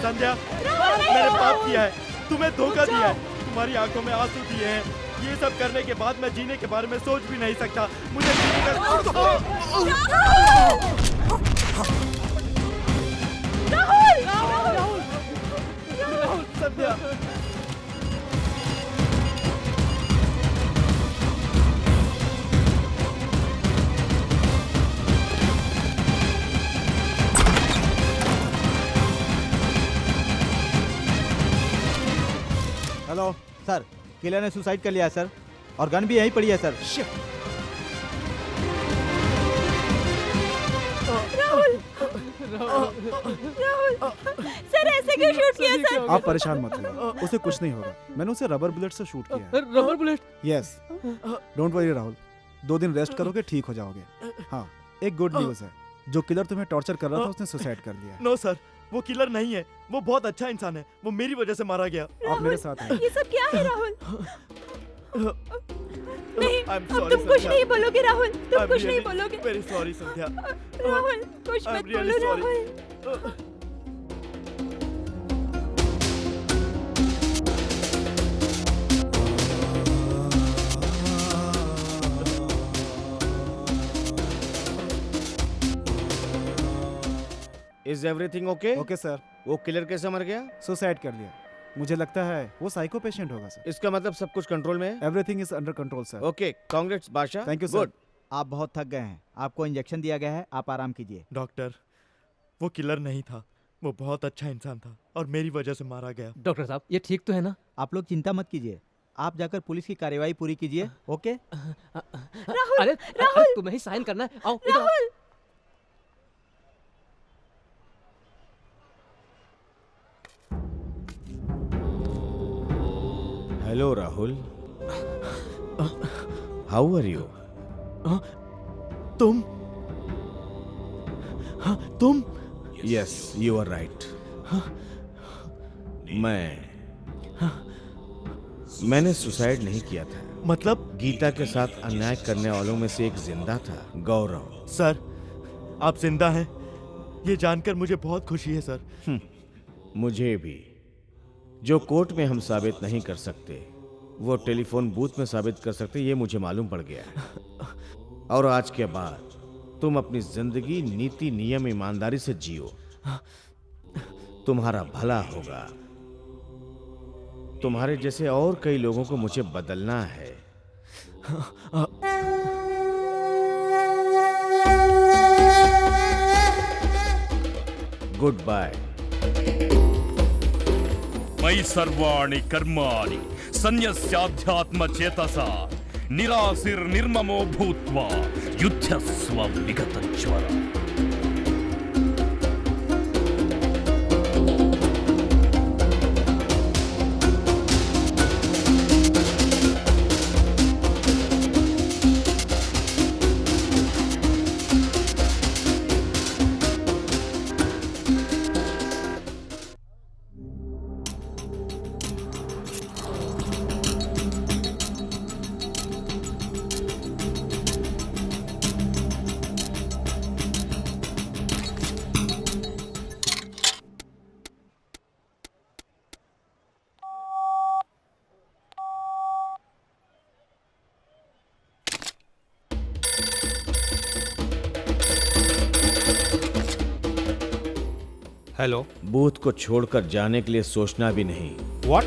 Sandhya, मैंने पाप किया है, तुम्हें धोखा दिया है, तुम्हारी आंखों में आंसू दिए हैं। ये सब करने के बाद मैं जीने के बारे में सोच भी नहीं सकता। मुझे जीने का संध्या, हेलो सर, किलर ने सुसाइड कर लिया है सर, और गन भी यहीं पड़ी है सर। राहुल सर, ऐसे क्यों शूट किया सर? आप परेशान मत होइए, उसे कुछ नहीं होगा। मैंने उसे रबर बुलेट से शूट किया है। Rubber bullet? Yes, don't worry Rahul, 2 दिन रेस्ट करोगे ठीक हो जाओगे। हाँ, एक गुड न्यूज़ है, जो किलर तुम्हें टॉर्चर कर रहा था उसने सुसाइड कर लिया। नो सर, वो किलर नहीं है, वो बहुत अच्छा इंसान है, वो मेरी वजह से मारा गया। आप मेरे साथ हैं। ये सब क्या है राहुल? नहीं, I'm अब sorry, तुम कुछ संध्या। नहीं बोलोगे राहुल, तुम I'm कुछ नहीं really बोलोगे। very sorry, संध्या। राहुल कुछ I'm मत really बोलो sorry. Rahul. Is everything okay? Okay sir. वो किलर कैसे मर गया? सुसाइड कर लिया। मुझे लगता है वो साइको पेशेंट होगा सर। इसका मतलब सब कुछ कंट्रोल में है? Everything is under control sir. Okay, congrats बादशाह। Thank you sir. आप बहुत थक गए हैं, आपको इंजेक्शन दिया गया है, आप आराम कीजिए। डॉक्टर, वो किलर नहीं था, वो बहुत अच्छा इंसान था और मेरी वजह से मारा गया। डॉक्टर साहब, ये ठीक तो है ना? आप लोग चिंता मत कीजिए, आप जाकर पुलिस की कार्यवाही पूरी कीजिए। ओके अरे राहुल, तुम्हें ही साइन करना है। आओ इधर आओ। Hello Rahul, how are you? तुम? Yes, you are right. मैंने सुसाइड नहीं किया था। मतलब? गीता के साथ अन्याय करने वालों में से एक जिंदा था, गौरव। सर, आप जिंदा हैं, ये जानकर मुझे बहुत खुशी है सर। मुझे भी। जो कोर्ट में हम साबित नहीं कर सकते वो टेलीफोन बूथ में साबित कर सकते, ये मुझे मालूम पड़ गया है। और आज के बाद तुम अपनी जिंदगी नीति, नियम, ईमानदारी से जियो, तुम्हारा भला होगा। तुम्हारे जैसे और कई लोगों को मुझे बदलना है। Good bye. मयि सर्वाणि कर्माणि सन्न्यस्याध्यात्मचेतसा निराशिर्निर्ममो भूत्वा युध्यस्व विगतज्वरः। हेलो। बूथ को छोड़कर जाने के लिए सोचना भी नहीं। व्हाट?